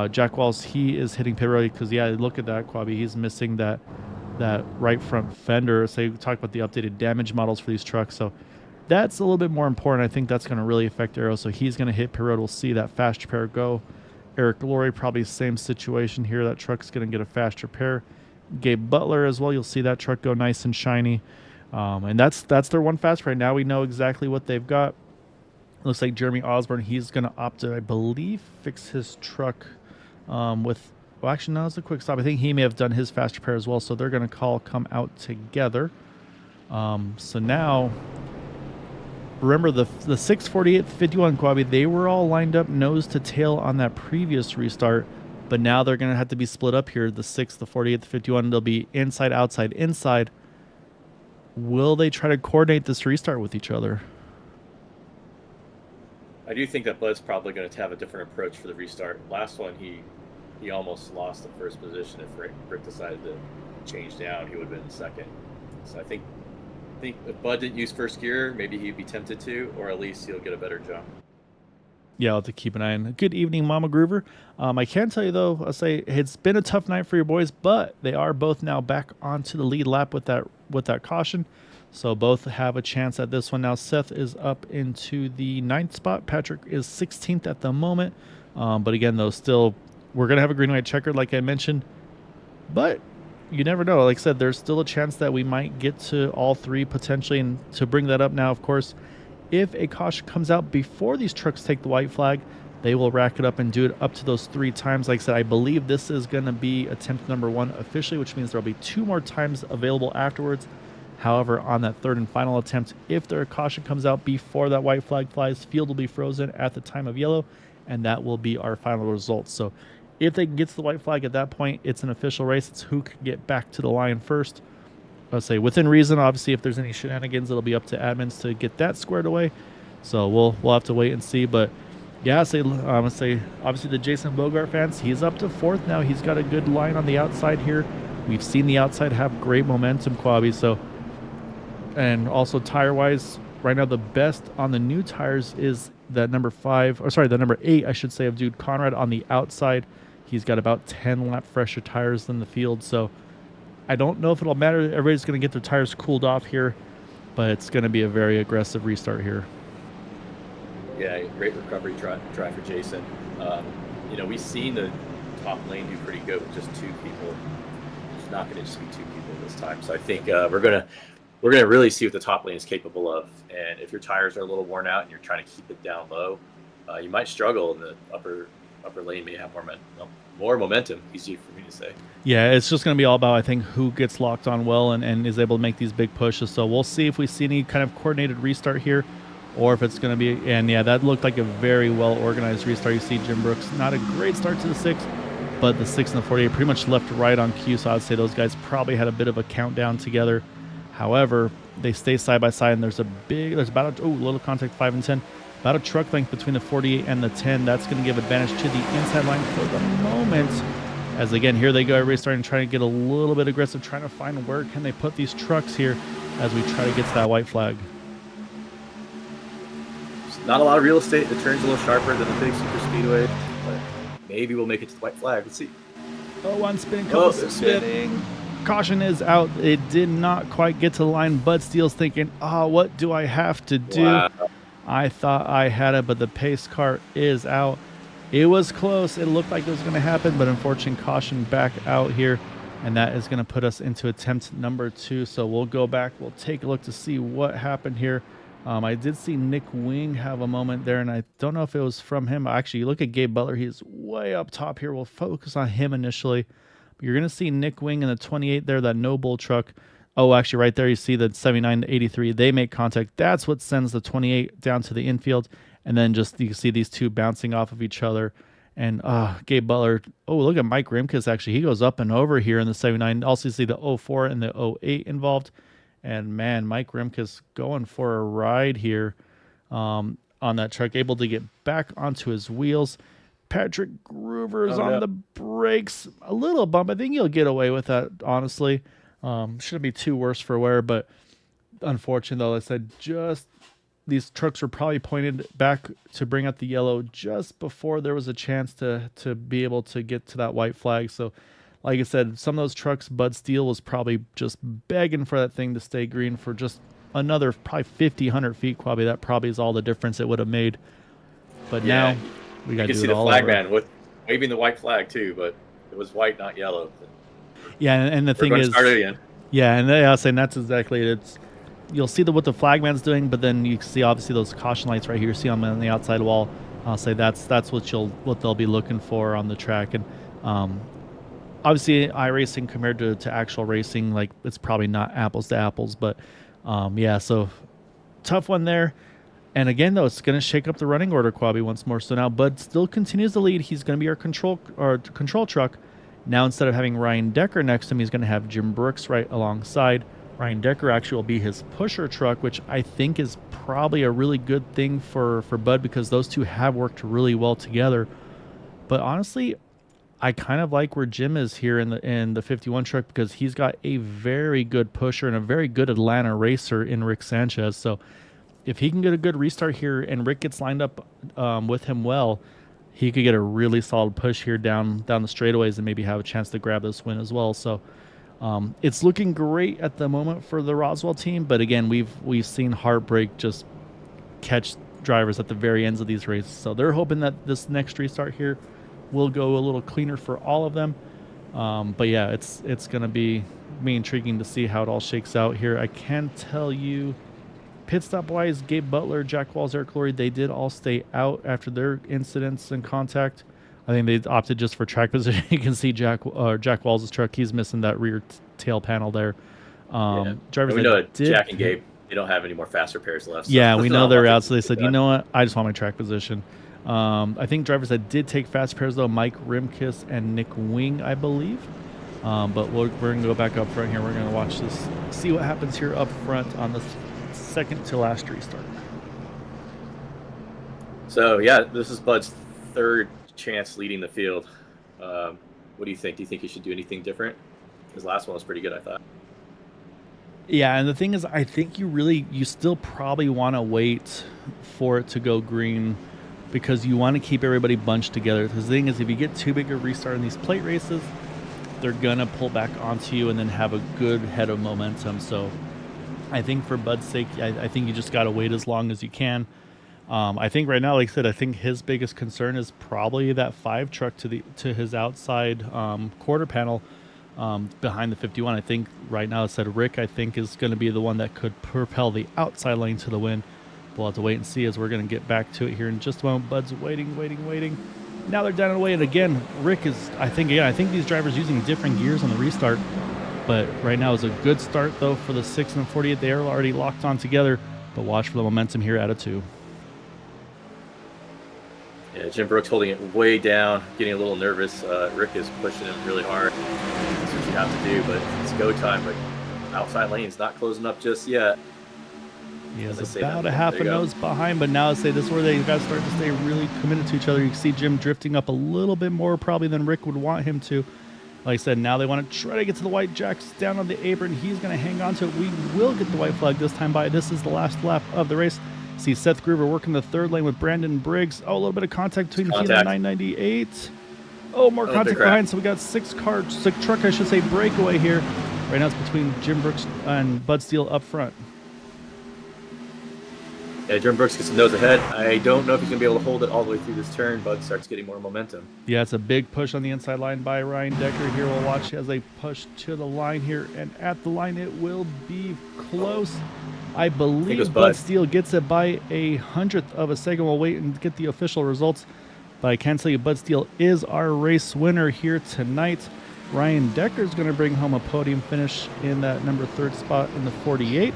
Speaker 1: Jack Walls, he is hitting pit road because, yeah, look at that, Quabi. He's missing that right front fender. So we talked about the updated damage models for these trucks. So that's a little bit more important. I think that's going to really affect Aero. So he's going to hit pit road. We'll see that fast repair go. Eric Laurie, probably same situation here. That truck's going to get a fast repair. Gabe Butler as well. You'll see that truck go nice and shiny. And that's their one fast right now. We know exactly what they've got. Looks like Jeremy Osborne, he's going to opt to, I believe, fix his truck with, well, actually, no, it's a quick stop. I think he may have done his fast repair as well, so they're going to come out together. So now, remember the 648, 51 Quabi, they were all lined up nose to tail on that previous restart, but now they're going to have to be split up here. The 6, the 48, the 51, they'll be inside, outside, inside. Will they try to coordinate this restart with each other?
Speaker 2: I do think that Bud's probably going to have a different approach for the restart. Last one, he almost lost the first position. If Rick decided to change down, he would have been second. So I think if Bud didn't use first gear, maybe he'd be tempted to, or at least he'll get a better jump.
Speaker 1: Yeah, I'll have to keep an eye on. Good evening, Mama Groover. I can tell you, though, I'll say it's been a tough night for your boys, but they are both now back onto the lead lap with that caution. So both have a chance at this one. Now Seth is up into the 9th spot. Patrick is 16th at the moment. But again, though, still, we're going to have a green-white checker, like I mentioned. But you never know. Like I said, there's still a chance that we might get to all three potentially. And to bring that up now, of course, if a caution comes out before these trucks take the white flag, they will rack it up and do it up to those 3 times. Like I said, I believe this is going to be attempt number 1 officially, which means there'll be 2 more times available afterwards. However, on that 3rd and final attempt, if their caution comes out before that white flag flies, field will be frozen at the time of yellow, and that will be our final result. So if they can get to the white flag at that point, it's an official race. It's who can get back to the line first. I'll say within reason. Obviously, if there's any shenanigans, it'll be up to admins to get that squared away. So we'll have to wait and see. But yeah, I'm gonna say obviously the Jason Bogart fans, he's up to 4th now. He's got a good line on the outside here. We've seen the outside have great momentum, Quabi. So, and also tire wise, right now the best on the new tires is that number 8, I should say, of Dude Conrad on the outside. He's got about 10 lap fresher tires than the field. So I don't know if it'll matter. Everybody's going to get their tires cooled off here, but it's going to be a very aggressive restart here.
Speaker 2: Yeah, great recovery try for Jason. We've seen the top lane do pretty good with just 2 people. It's not going to just be 2 people this time. So I think we're gonna really see what the top lane is capable of. And if your tires are a little worn out and you're trying to keep it down low, you might struggle. And the upper lane may have more momentum. Easy for me to say.
Speaker 1: Yeah, it's just going to be all about, I think, who gets locked on well and is able to make these big pushes. So we'll see if we see any kind of coordinated restart here, or if it's going to be, and yeah, that looked like a very well-organized restart. You see Jim Brooks, not a great start to the 6, but the 6 and the 48 pretty much left to right on cue, so I'd say those guys probably had a bit of a countdown together. However, they stay side by side, and there's about a little contact, 5 and 10, about a truck length between the 48 and the 10. That's going to give advantage to the inside line for the moment. As again, here they go, everybody's starting to try to get a little bit aggressive, trying to find where can they put these trucks here as we try to get to that white flag.
Speaker 2: Not a lot of real estate. The turn's a little sharper than the big super speedway, but maybe we'll make it to the white flag. Let's see.
Speaker 1: One spin, spinning. Caution is out. It did not quite get to the line. Bud Steele's thinking, what do I have to do? Wow. I thought I had it, but the pace car is out. It was close. It looked like it was going to happen, but unfortunately, caution back out here, and that is going to put us into attempt number 2. So we'll go back. We'll take a look to see what happened here. I did see Nick Wing have a moment there, and I don't know if it was from him. Actually, you look at Gabe Butler. He's way up top here. We'll focus on him initially. But you're going to see Nick Wing in the 28 there, that no bull truck. Oh, actually, right there, you see the 79 to 83. They make contact. That's what sends the 28 down to the infield. And then just you can see these 2 bouncing off of each other. And Gabe Butler. Oh, look at Mike Rimkus, actually. He goes up and over here in the 79. Also, you see the 04 and the 08 involved. And, man, Mike Rimkus going for a ride here on that truck, able to get back onto his wheels. Patrick Groover's on the brakes. A little bump. I think he'll get away with that, honestly. Shouldn't be too worse for wear, but unfortunate, though. Like I said, just these trucks were probably pointed back to bring out the yellow just before there was a chance to be able to get to that white flag. So, like I said, some of those trucks, Bud Steele was probably just begging for that thing to stay green for just another probably 50, 100 feet. Probably that probably is all the difference it would have made. But now we got to do it all over. You can see the flag
Speaker 2: man waving the white flag too, but it was white, not yellow.
Speaker 1: Yeah, and the thing is,
Speaker 2: start it again.
Speaker 1: Yeah, and I was saying that's exactly it. It's you'll see what the flagman's doing, but then you see obviously those caution lights right here. You see them on the outside wall. I'll say that's what they'll be looking for on the track. And obviously iRacing compared to actual racing, like it's probably not apples to apples, but yeah, so tough one there. And again, though, it's going to shake up the running order, Quabi, once more. So now Bud still continues to lead. He's going to be our control truck. Now, instead of having Ryan Decker next to him, he's going to have Jim Brooks right alongside. Ryan Decker actually will be his pusher truck, which I think is probably a really good thing for Bud, because those two have worked really well together. But honestly, I kind of like where Jim is here in the 51 truck, because he's got a very good pusher and a very good Atlanta racer in Rick Sanchez. So if he can get a good restart here and Rick gets lined up with him well, he could get a really solid push here down the straightaways and maybe have a chance to grab this win as well. So it's looking great at the moment for the Roswell team, but again, we've seen heartbreak just catch drivers at the very ends of these races. So they're hoping that this next restart here will go a little cleaner for all of them. But yeah, it's going to be intriguing to see how it all shakes out here. I can tell you, pit stop wise, Gabe Butler, Jack Walls, Eric Laurie, they did all stay out after their incidents and contact. I think they opted just for track position. You can see Jack Walls' truck. He's missing that rear tail panel there. Drivers,
Speaker 2: we know Jack and Gabe, they don't have any more fast repairs left. So
Speaker 1: yeah, we know they're out. So they said, you know what? I just want my track position. I think drivers that did take fast repairs, though, Mike Rimkus and Nick Wing, I believe. But we're going to go back up front here. We're going to watch this, see what happens here up front on the second to last restart.
Speaker 2: So yeah, this is Bud's third chance leading the field. What do you think? Do you think he should do anything different? His last one was pretty good, I thought.
Speaker 1: Yeah, and the thing is, I think you still probably want to wait for it to go green, because you want to keep everybody bunched together. The thing is, if you get too big a restart in these plate races, they're gonna pull back onto you and then have a good head of momentum. So I think for Bud's sake, I think you just got to wait as long as you can. I think right now, like I said, I think his biggest concern is probably that 5 truck to his outside quarter panel behind the 51. I think right now, it said Rick, I think, is going to be the one that could propel the outside lane to the win. We'll have to wait and see, as we're going to get back to it here in just a moment. Bud's waiting. Now they're down and away, and again, Rick is, I think these drivers using different gears on the restart. But right now is a good start, though, for the 6 and 48. They are already locked on together, but watch for the momentum here out of 2.
Speaker 2: Yeah, Jim Brooks holding it way down, getting a little nervous. Rick is pushing him really hard. That's what you have to do, but it's go time. But outside lane's not closing up just yet.
Speaker 1: He is about a half a nose behind, but now this is where they've got to start to stay really committed to each other. You can see Jim drifting up a little bit more probably than Rick would want him to. Like I said, now they want to try to get to the white. Jack's down on the apron. He's going to hang on to it. We will get the white flag this time by. This is the last lap of the race. See Seth Groover working the third lane with Brandon Briggs. Oh, a little bit of contact between the 998. Oh, more contact behind. So we got 6 truck, I should say, breakaway here. Right now it's between Jim Brooks and Bud Steele up front.
Speaker 2: Yeah, Jim Brooks gets a nose ahead. I don't know if he's going to be able to hold it all the way through this turn. Bud starts getting more momentum.
Speaker 1: Yeah, it's a big push on the inside line by Ryan Decker. Here we'll watch as they push to the line here. And at the line, it will be close. I believe Bud Steele gets it by 1/100 of a second. We'll wait and get the official results. But I can tell you Bud Steele is our race winner here tonight. Ryan Decker is going to bring home a podium finish in that number 3rd spot in the 48.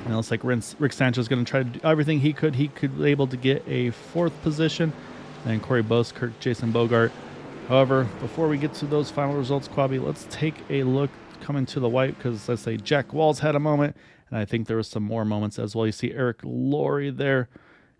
Speaker 1: And it looks like Rick Sanchez is going to try to do everything he could. He could be able to get a 4th position. And Corey Boskirk, Jason Bogart. However, before we get to those final results, Quabi, let's take a look coming to the white, because let's say Jack Walls had a moment, and I think there was some more moments as well. You see Eric Laurie there,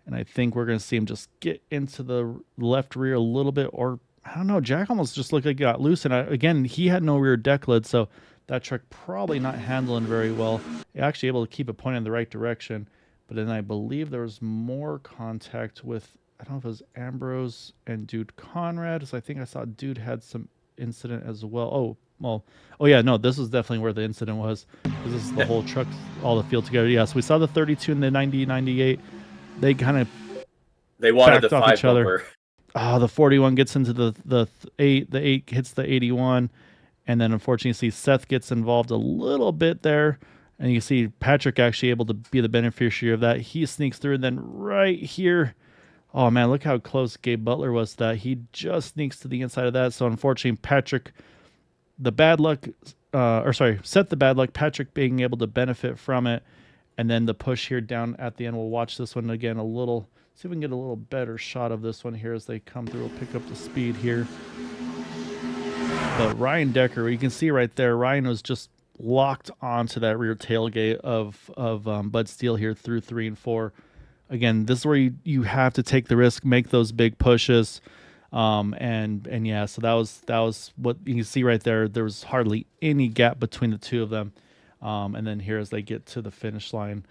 Speaker 1: and I think we're going to see him just get into the left rear a little bit, or I don't know, Jack almost just looked like he got loose, and again, he had no rear deck lid, so that truck probably not handling very well. Actually able to keep it pointed in the right direction. But then I believe there was more contact with, I don't know if it was Ambrose and Dude Conrad. So I think I saw Dude had some incident as well. Oh yeah, no, this is definitely where the incident was. This is the whole truck, all the field together. Yeah, so we saw the 32 and the 98. They kind of
Speaker 2: wanted the 5
Speaker 1: each other.
Speaker 2: bumper.
Speaker 1: Oh, the 41 gets into the 8. The 8 hits the 81. And then, unfortunately, see Seth gets involved a little bit there. And you can see Patrick actually able to be the beneficiary of that. He sneaks through, and then right here, oh man, look how close Gabe Butler was to that. He just sneaks to the inside of that. So unfortunately, Patrick, the bad luck, set the bad luck. Patrick being able to benefit from it, and then the push here down at the end. We'll watch this one again a little. See if we can get a little better shot of this one here as they come through. We'll pick up the speed here. But Ryan Decker, you can see right there, Ryan was just locked onto that rear tailgate of Bud Steele here through 3 and 4. Again, this is where you have to take the risk, make those big pushes, and yeah. So that was what you can see right there. There was hardly any gap between the two of them, and then here as they get to the finish line,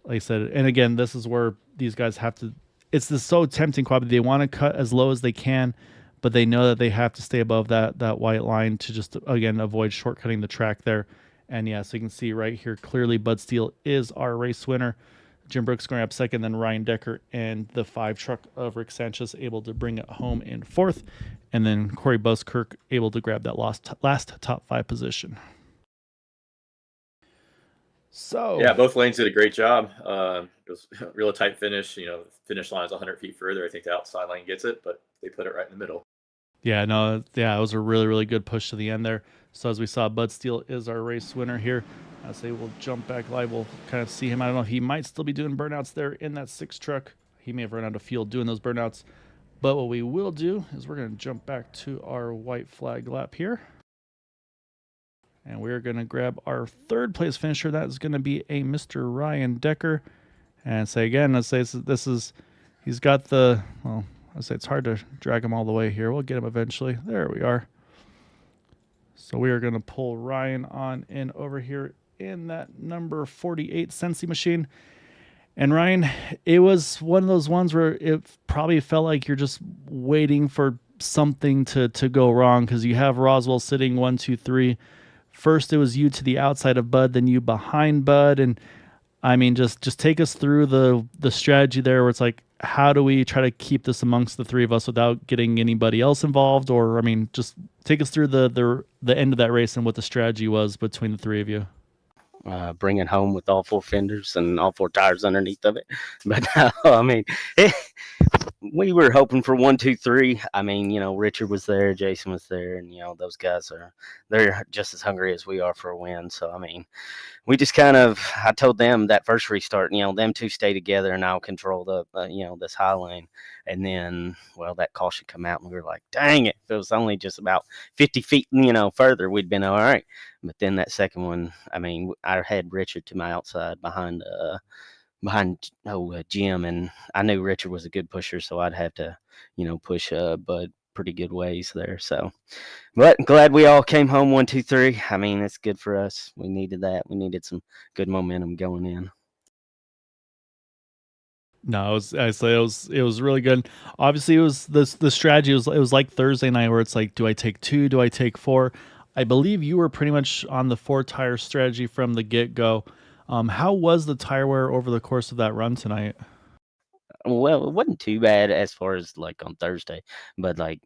Speaker 1: like I said, and again, this is where these guys have to. It's just so tempting, Quabi. They want to cut as low as they can, but they know that they have to stay above that white line to just again avoid shortcutting the track there. And yeah, so you can see right here clearly Bud Steele is our race winner. Jim Brooks going up second, then Ryan Decker and the 5 truck of Rick Sanchez able to bring it home in 4th, and then Corey Buskirk able to grab that last top 5 position. So
Speaker 2: yeah, both lanes did a great job. It was a real tight finish. Finish line is 100 feet further. I think the outside lane gets it, but they put it right in the middle.
Speaker 1: Yeah, no, yeah, it was a really, really good push to the end there. So as we saw, Bud Steele is our race winner here. I say we'll jump back live. We'll kind of see him. I don't know. He might still be doing burnouts there in that 6 truck. He may have run out of fuel doing those burnouts. But what we will do is we're going to jump back to our white flag lap here. And we're going to grab our 3rd place finisher. That is going to be a Mr. Ryan Decker. And say again, let's say he's got the, well, I say it's hard to drag him all the way here. We'll get him eventually. There we are. So we are going to pull Ryan on in over here in that number 48 Sensi machine. And Ryan, it was one of those ones where it probably felt like you're just waiting for something to go wrong, because you have Roswell sitting 1, 2, 3. First it was you to the outside of Bud, then you behind Bud. And I mean, just take us through the strategy there, where it's like, how do we try to keep this amongst the 3 of us without getting anybody else involved? Or, I mean, just take us through the end of that race and what the strategy was between the 3 of you.
Speaker 5: Bring it home with all 4 fenders and all 4 tires underneath of it. But I mean, we were hoping for 1, 2, 3. I mean, Richard was there, Jason was there, and those guys they're just as hungry as we are for a win. So I mean, we just I told them that first restart, them 2 stay together and I'll control the this high lane. And then, well, that caution come out and we were like, dang it, if it was only just about 50 feet further, we'd been all right. But then that second one, I mean, I had Richard to my outside behind Jim, and I knew Richard was a good pusher, so I'd have to push Bud pretty good ways there. So, but glad we all came home 1, 2, 3. I mean, it's good for us. We needed that. We needed some good momentum going in.
Speaker 1: No, it was really good. Obviously, it was the strategy was like Thursday night, where it's like, do I take 2? Do I take 4? I believe you were pretty much on the 4 tire strategy from the get go. How was the tire wear over the course of that run tonight?
Speaker 5: Well, it wasn't too bad as far as like on Thursday, but like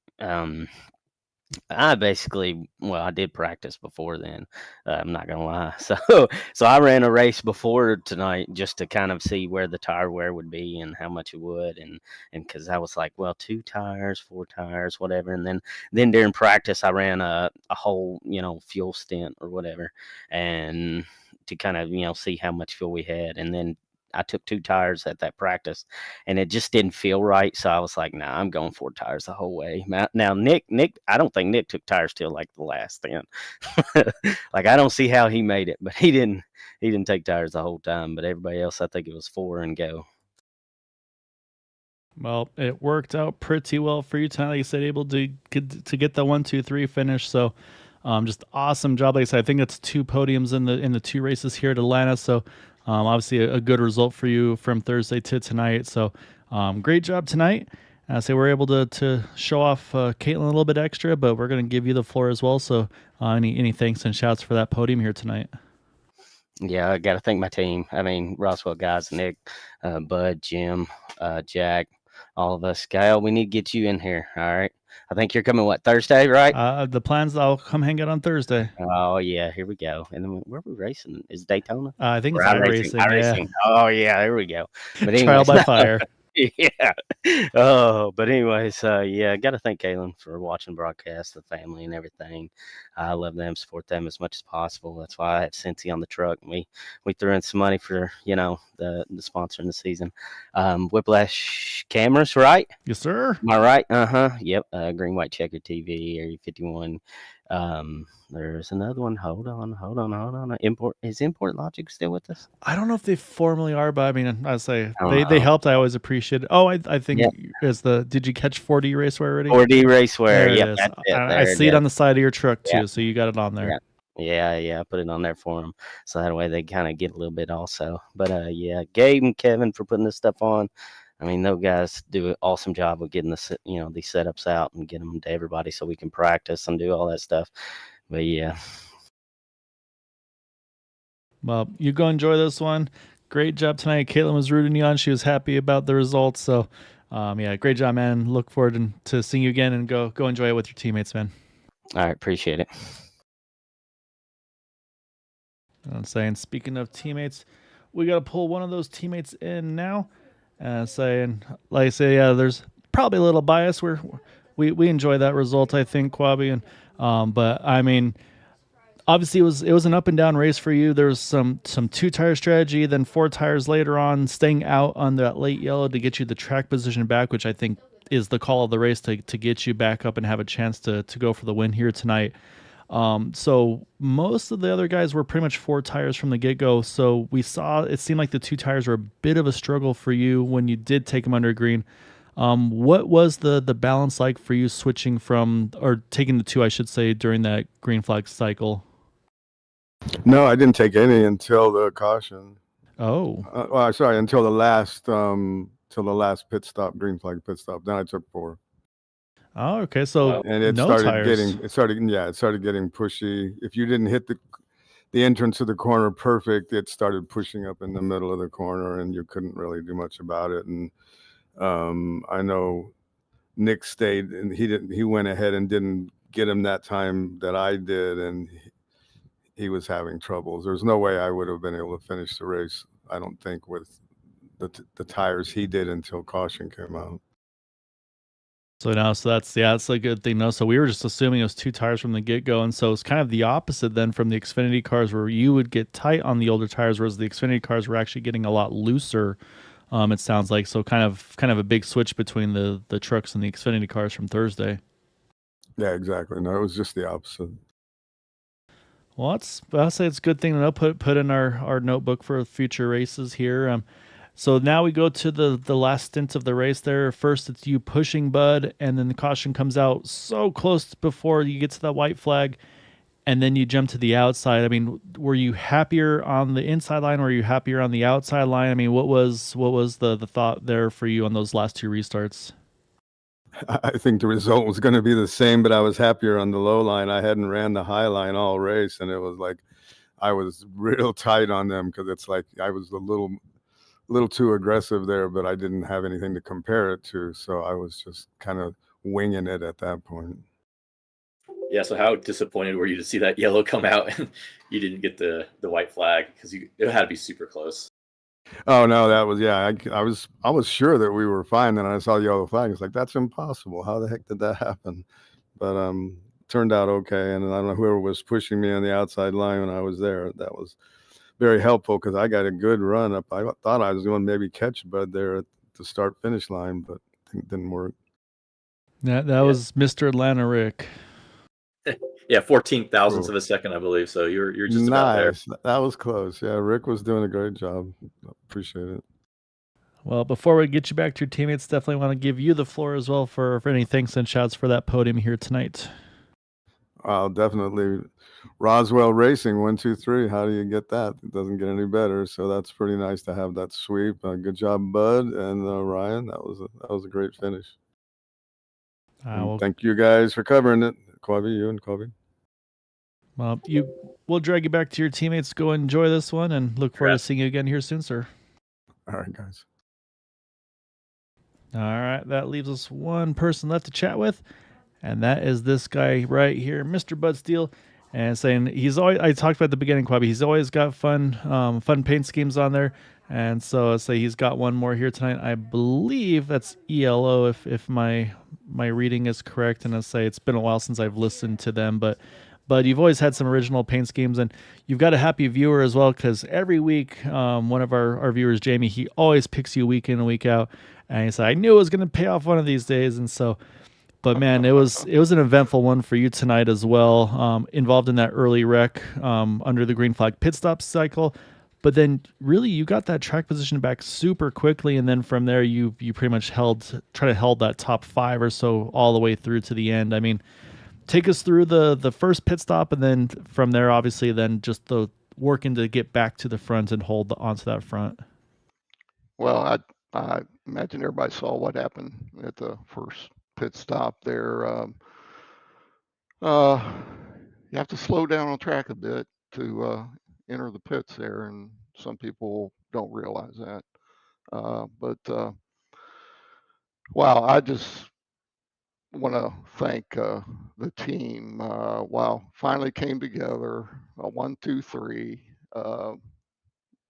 Speaker 5: I did practice before then. I'm not gonna lie. So I ran a race before tonight just to kind of see where the tire wear would be and how much it would, and because I was like, well, 2 tires, 4 tires, whatever. And then during practice, I ran a whole fuel stint or whatever, and to kind of see how much fuel we had, and then I took 2 tires at that practice, and it just didn't feel right. So I was like, nah, I'm going 4 tires the whole way. Now Nick, I don't think Nick took tires till like the last stint. Like, I don't see how he made it, but he didn't take tires the whole time. But everybody else, I think it was 4 and go.
Speaker 1: Well, it worked out pretty well for you tonight. Like you said, able to get the 1, 2, 3 finish. So just awesome job. Like I said, I think it's 2 podiums in the 2 races here at Atlanta. So obviously a good result for you from Thursday to tonight. So great job tonight. So we're able to show off Caitlin a little bit extra, but we're going to give you the floor as well. So any thanks and shouts for that podium here tonight?
Speaker 5: Yeah, I got to thank my team. I mean, Roswell guys, Nick, Bud, Jim, Jack, all of us. Kyle, we need to get you in here. All right. I think you're coming Thursday, right?
Speaker 1: The plans, I'll come hang out on Thursday.
Speaker 5: Oh yeah, here we go. And then where are we racing? Is it Daytona?
Speaker 1: I think
Speaker 5: Or
Speaker 1: it's iRacing. Yeah.
Speaker 5: iRacing. Oh yeah, here we go. But
Speaker 1: Trial
Speaker 5: anyways,
Speaker 1: by fire.
Speaker 5: yeah. Oh, but anyways, yeah, got to thank Kaylin for watching broadcast, the family and everything. I love them, support them as much as possible. That's why I have Cincy on the truck. We threw in some money for the sponsor in the season. Whiplash cameras, right?
Speaker 1: Yes, sir.
Speaker 5: Am I right? Yep. Green White Checker TV, Area 51. There's another one. Hold on. Import Logic still with us?
Speaker 1: I don't know if they formally are, but I mean, I say
Speaker 5: don't
Speaker 1: they
Speaker 5: know.
Speaker 1: helped. I always appreciate it. Oh, I think
Speaker 5: Yep.
Speaker 1: did you catch 4D Raceway already?
Speaker 5: 4D Raceware.
Speaker 1: There it
Speaker 5: Yep,
Speaker 1: is.
Speaker 5: that's it.
Speaker 1: I see it on the side of your truck too,
Speaker 5: Yeah.
Speaker 1: so you got it on there.
Speaker 5: Yeah. I put it on there for them, so that way they kind of get a little bit also. But yeah, Gabe and Kevin for putting this stuff on. I mean, those guys do an awesome job of getting these setups out and getting them to everybody so we can practice and do all that stuff. But yeah.
Speaker 1: Well, you go enjoy this one. Great job tonight. Caitlin was rooting you on. She was happy about the results. So, yeah, great job, man. Look forward to seeing you again, and go enjoy it with your teammates, man.
Speaker 5: All right, appreciate it.
Speaker 1: I'm saying, speaking of teammates, we got to pull one of those teammates in now. Saying, like I say, yeah, there's probably a little bias. We enjoy that result, I think, Quabi, and but I mean, obviously it was an up and down race for you. There was some 2-tire strategy, then 4 tires later on, staying out on that late yellow to get you the track position back, which I think is the call of the race to get you back up and have a chance to go for the win here tonight. So most of the other guys were pretty much 4 tires from the get-go. So we saw it seemed like the 2 tires were a bit of a struggle for you when you did take them under green. What was the balance like for you switching from, or taking the 2, I should say, during that green flag cycle?
Speaker 6: No, I didn't take any until the caution.
Speaker 1: Oh,
Speaker 6: Well, sorry, until the last pit stop, green flag pit stop. Then I took 4.
Speaker 1: oh, okay. So
Speaker 6: And it
Speaker 1: no
Speaker 6: started
Speaker 1: tires.
Speaker 6: getting pushy. If you didn't hit the entrance of the corner perfect, it started pushing up in the middle of the corner, and you couldn't really do much about it. And I know Nick stayed, and he went ahead and didn't get him that time that I did, and he was having troubles. There's no way I would have been able to finish the race, I don't think, with the tires he did until caution came out.
Speaker 1: So that's a good thing. No, so we were just assuming it was 2 tires from the get-go, and so it's kind of the opposite then from the Xfinity cars, where you would get tight on the older tires, whereas the Xfinity cars were actually getting a lot looser. It sounds like, so kind of a big switch between the trucks and the Xfinity cars from Thursday.
Speaker 6: Yeah, exactly. No, it was just the opposite.
Speaker 1: Well, I'll say it's a good thing to put in our notebook for future races here. So now we go to the last stint of the race there. First, it's you pushing Bud, and then the caution comes out so close before you get to that white flag, and then you jump to the outside. I mean, were you happier on the inside line? Were you happier on the outside line? I mean, what was the thought there for you on those last 2 restarts?
Speaker 6: I think the result was going to be the same, but I was happier on the low line. I hadn't ran the high line all race, and it was like I was real tight on them, because it's like I was a little too aggressive there, but I didn't have anything to compare it to, so I was just kind of winging it at that point.
Speaker 2: Yeah, so how disappointed were you to see that yellow come out and you didn't get the white flag, because it had to be super close?
Speaker 6: Oh no, that was, yeah, I was sure that we were fine. Then I saw the yellow flag. It's like, that's impossible. How the heck did that happen? But turned out okay. And I don't know, whoever was pushing me on the outside line when I was there, that was very helpful, because I got a good run up. I thought I was going to maybe catch Bud there at the start finish line, but it didn't work.
Speaker 1: That was Mr. Atlanta Rick.
Speaker 2: Yeah, 14 thousandths of a second, I believe. So you're just about there.
Speaker 6: That was close. Yeah, Rick was doing a great job. Appreciate it.
Speaker 1: Well, before we get you back to your teammates, definitely want to give you the floor as well for any thanks and shouts for that podium here tonight.
Speaker 6: I'll definitely Roswell Racing 1, 2, 3. How do you get that? It doesn't get any better. So that's pretty nice to have that sweep. Good job, Bud and Ryan. That was a great finish. Thank you guys for covering it, Quabi, you and Kobe.
Speaker 1: Well, we'll drag you back to your teammates. Go enjoy this one, and look forward to seeing you again here soon, sir.
Speaker 6: All right, guys.
Speaker 1: All right, that leaves us one person left to chat with, and that is this guy right here, Mr. Bud Steele. And saying he's always, I talked about at the beginning, Quabby, he's always got fun paint schemes on there. And so I say he's got one more here tonight. I believe that's ELO, if my reading is correct. And I say it's been a while since I've listened to them, but you've always had some original paint schemes, and you've got a happy viewer as well, because every week, one of our viewers, Jamie, he always picks you week in and week out, and he said, I knew it was going to pay off one of these days. And so, but man, it was an eventful one for you tonight as well, involved in that early wreck under the green flag pit stop cycle. But then really you got that track position back super quickly, and then from there you pretty much try to hold that top 5 or so all the way through to the end. I mean, take us through the first pit stop, and then from there, obviously, then just the working to get back to the front and hold onto that front.
Speaker 7: Well, I imagine everybody saw what happened at the first pit stop there. You have to slow down on track a bit to enter the pits there, and some people don't realize that. But wow, I just want to thank the team. Wow, finally came together. 1, 2, 3.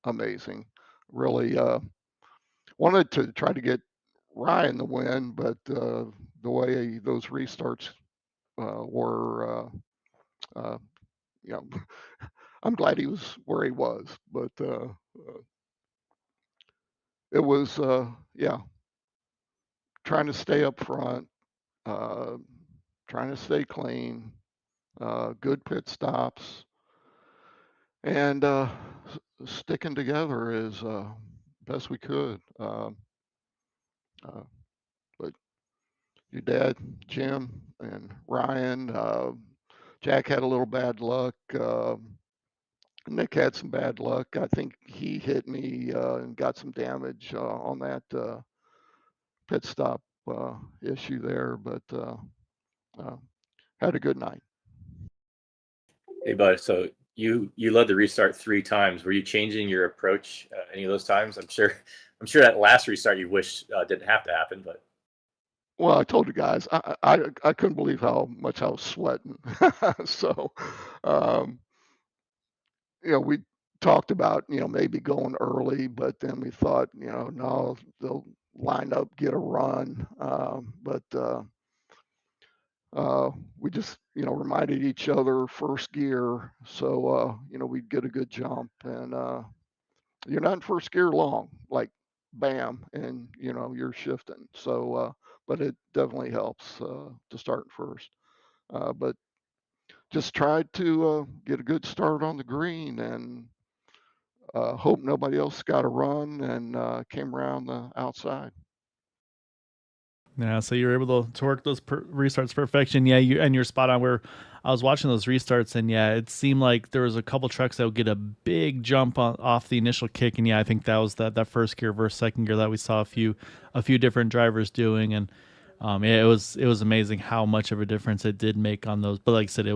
Speaker 7: Amazing. Really wanted to try to get Ryan the win, but the way those restarts were, you know, I'm glad he was where he was, but it was, yeah, trying to stay up front, uh, trying to stay clean, good pit stops, and sticking together as best we could. Uh, but your dad, Jim, and Ryan, Jack had a little bad luck. Nick had some bad luck. I think he hit me and got some damage on that pit stop issue there, but had a good night.
Speaker 2: Hey, bud. So you led the restart 3 times. Were you changing your approach any of those times? I'm sure that last restart you wish didn't have to happen, but
Speaker 7: Well, I told the guys I couldn't believe how much I was sweating. So, um, we talked about maybe going early, but then we thought no, they'll line up, get a run. But we just reminded each other first gear, so we'd get a good jump, and you're not in first gear long, like bam, and you're shifting. So, but it definitely helps to start first. But just tried to get a good start on the green, and hope nobody else got a run, and came around the outside.
Speaker 1: Yeah, so you were able to work those restarts to perfection. Yeah, you're spot on. Where I was watching those restarts, and yeah, it seemed like there was a couple trucks that would get a big jump off the initial kick, and yeah, I think that was that first gear versus second gear that we saw a few different drivers doing, and yeah, it was amazing how much of a difference it did make on those. But like I said,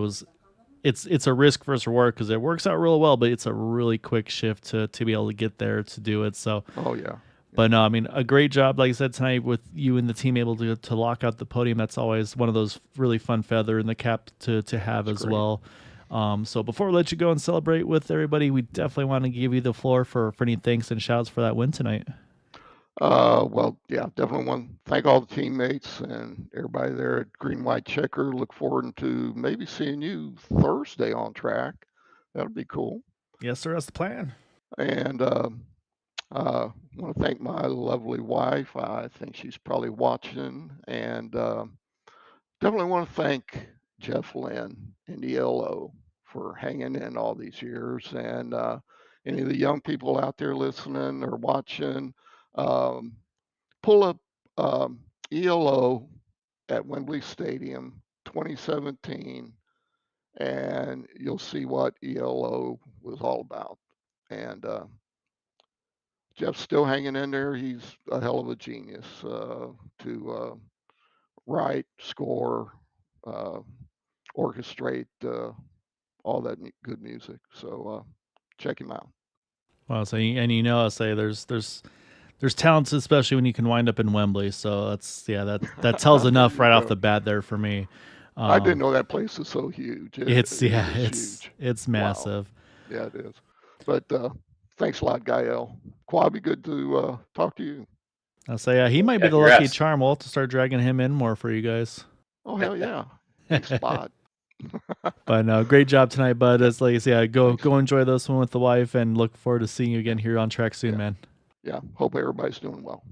Speaker 1: it's a risk versus reward, because it works out real well, but it's a really quick shift to be able to get there to do it. So
Speaker 7: Oh yeah.
Speaker 1: but no, I mean, a great job, like I said, tonight with you and the team able to lock out the podium. That's always one of those really fun feather in the cap to have
Speaker 7: That's
Speaker 1: as
Speaker 7: great.
Speaker 1: well. So before we let you go and celebrate with everybody, we definitely want to give you the floor for any thanks and shouts for that win tonight.
Speaker 7: Well, yeah, definitely want to thank all the teammates and everybody there at Green White Checker. Look forward to maybe seeing you Thursday on track. That'll be cool.
Speaker 1: Yes, sir, that's the plan.
Speaker 7: And want to thank my lovely wife. I think she's probably watching. And definitely want to thank Jeff Lynn and ELO for hanging in all these years. And any of the young people out there listening or watching, um, pull up ELO at Wembley Stadium 2017, and you'll see what ELO was all about. And Jeff's still hanging in there. He's a hell of a genius to write, score, uh, orchestrate all that good music. So check him out.
Speaker 1: Well, so and I'll say there's there's talents, especially when you can wind up in Wembley. So that tells
Speaker 7: There
Speaker 1: enough
Speaker 7: you
Speaker 1: right off
Speaker 7: go.
Speaker 1: the bat there for me.
Speaker 7: I didn't know that place is so huge. It is huge.
Speaker 1: It's
Speaker 7: Wow.
Speaker 1: massive.
Speaker 7: Yeah, it is. But thanks a lot, Gael. Quabi, good to talk to you.
Speaker 1: I'll say he might be
Speaker 2: Yeah,
Speaker 1: the lucky
Speaker 2: congrats.
Speaker 1: charm. We'll have to start dragging him in more for you guys.
Speaker 7: Oh, hell yeah. Big spot.
Speaker 1: But no, great job tonight, bud. As like I say,
Speaker 7: Thanks.
Speaker 1: go enjoy this one with the wife, and look forward to seeing you again here on track soon,
Speaker 7: Yeah.
Speaker 1: man.
Speaker 7: Yeah. Hope everybody's doing well.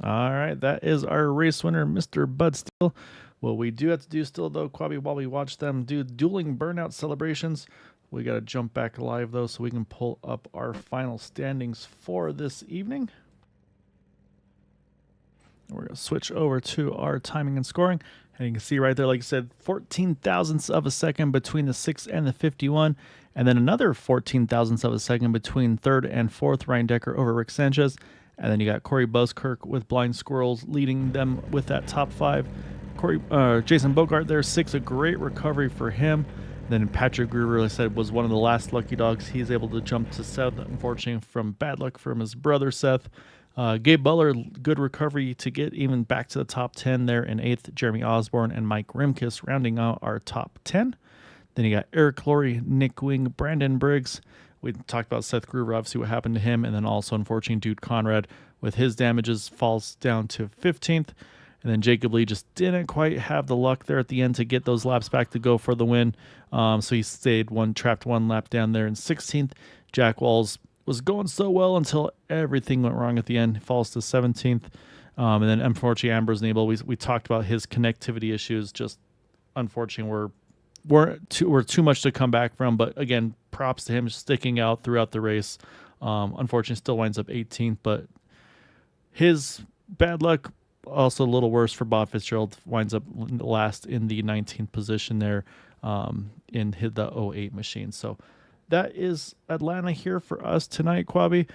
Speaker 1: All right, that is our race winner, Mr. Bud Steele. What we do have to do still, though, Quabi, while we watch them do dueling burnout celebrations, we got to jump back live, though, so we can pull up our final standings for this evening. We're going to switch over to our timing and scoring. And you can see right there, like I said, 14 thousandths of a second between the 6 and the 51. And then another 14 thousandths of a second between third and fourth, Ryan Decker over Rick Sanchez. And then you got Corey Buskirk with Blind Squirrels leading them with that top 5. Jason Bogart there, 6, a great recovery for him. Then Patrick Groover, like I said, was one of the last lucky dogs. He's able to jump to 7th, unfortunately, from bad luck from his brother, Seth. Gabe Butler, good recovery to get even back to the top 10 there in 8th. Jeremy Osborne and Mike Rimkus rounding out our top 10. Then you got Eric Laurie, Nick Wing, Brandon Briggs. We talked about Seth Groover, obviously what happened to him. And then also, unfortunately, Dude Conrad with his damages falls down to 15th. And then Jacob Lee just didn't quite have the luck there at the end to get those laps back to go for the win. So he stayed trapped one lap down there in 16th. Jack Walls was going so well until everything went wrong at the end. He falls to 17th. And then unfortunately, Ambrose Nabel, we talked about his connectivity issues. Just unfortunately, were too much to come back from. But again, props to him sticking out throughout the race. Unfortunately, still winds up 18th. But his bad luck, also a little worse for Bob Fitzgerald, winds up last in the 19th position there in the 08 machine. So that is Atlanta here for us tonight, Quabi.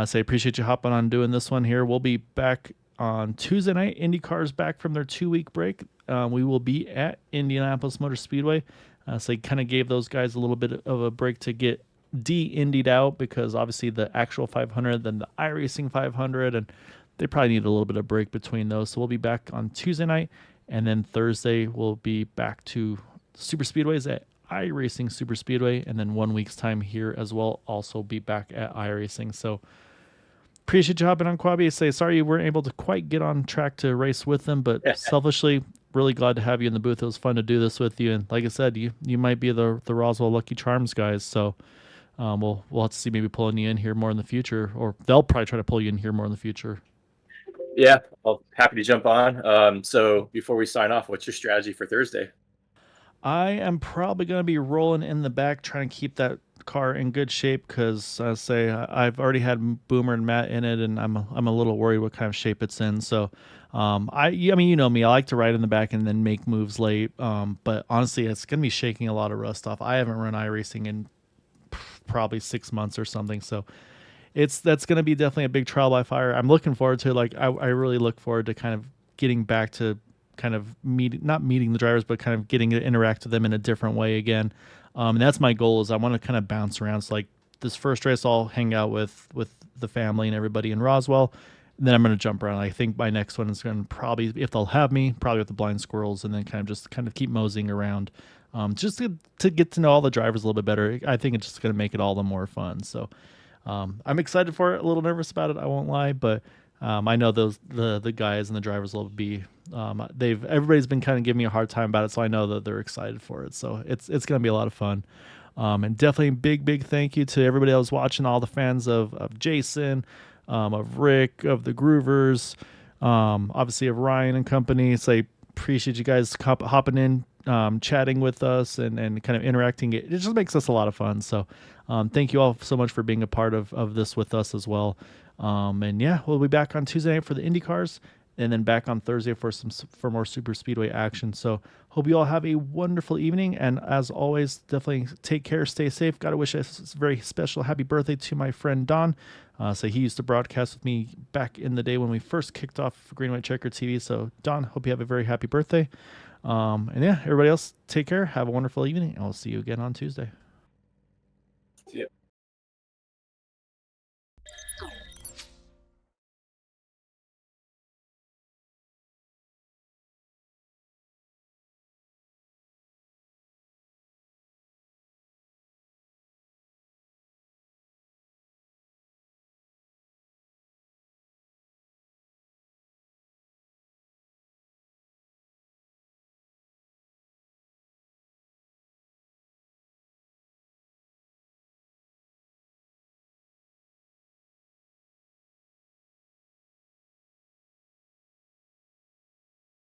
Speaker 1: So I appreciate you hopping on doing this one here. We'll be back on Tuesday night. IndyCar's back from their 2-week break. We will be at Indianapolis Motor Speedway. So they kind of gave those guys a little bit of a break to get de-Indied out, because obviously the actual 500, then the iRacing 500, and they probably need a little bit of break between those. So we'll be back on Tuesday night, and then Thursday we'll be back to Super Speedways at iRacing Super Speedway, and then 1 week's time here as well, also be back at iRacing. So appreciate you hopping on, Quabi. Say sorry you weren't able to quite get on track to race with them, but selfishly, really glad to have you in the booth. It was fun to do this with you, and like I said, you might be the Roswell Lucky Charms guys. So we'll have to see, maybe pulling you in here more in the future, or they'll probably try to pull you in here more in the future.
Speaker 2: Yeah, I'll happy to jump on. So before we sign off, what's your strategy for Thursday?
Speaker 1: I am probably going to be rolling in the back, trying to keep that car in good shape, because I say I've already had Boomer and Matt in it, and I'm a little worried what kind of shape it's in. So I mean, you know me, I like to ride in the back and then make moves late. But honestly, it's going to be shaking a lot of rust off. I haven't run iRacing in probably 6 months or something. So that's going to be definitely a big trial by fire. I'm looking forward to it. Like I really look forward to kind of getting back to kind of not meeting the drivers, but kind of getting to interact with them in a different way again. And that's my goal, is I want to kind of bounce around. So like this first race, I'll hang out with the family and everybody in Roswell. And then I'm going to jump around. I think my next one is going to probably, if they'll have me, probably with the Blind Squirrels, and then kind of keep moseying around. Just to get to know all the drivers a little bit better. I think it's just going to make it all the more fun. So I'm excited for it, a little nervous about it, I won't lie, but I know the guys and the drivers will be. Everybody's been kind of giving me a hard time about it, so I know that they're excited for it. So it's going to be a lot of fun. And definitely big thank you to everybody that was watching, all the fans of Jason, of Rick, of the Groovers, obviously of Ryan and company. So I appreciate you guys hopping in, chatting with us and kind of interacting. It just makes us a lot of fun. So thank you all so much for being a part of this with us as well. And yeah, we'll be back on Tuesday night for the IndyCars, and then back on Thursday for more Super Speedway action. So hope you all have a wonderful evening. And as always, definitely take care, stay safe. Got to wish a very special happy birthday to my friend Don. So he used to broadcast with me back in the day when we first kicked off Green White Checker TV. So Don, hope you have a very happy birthday. And yeah, everybody else, take care. Have a wonderful evening, and we'll see you again on Tuesday.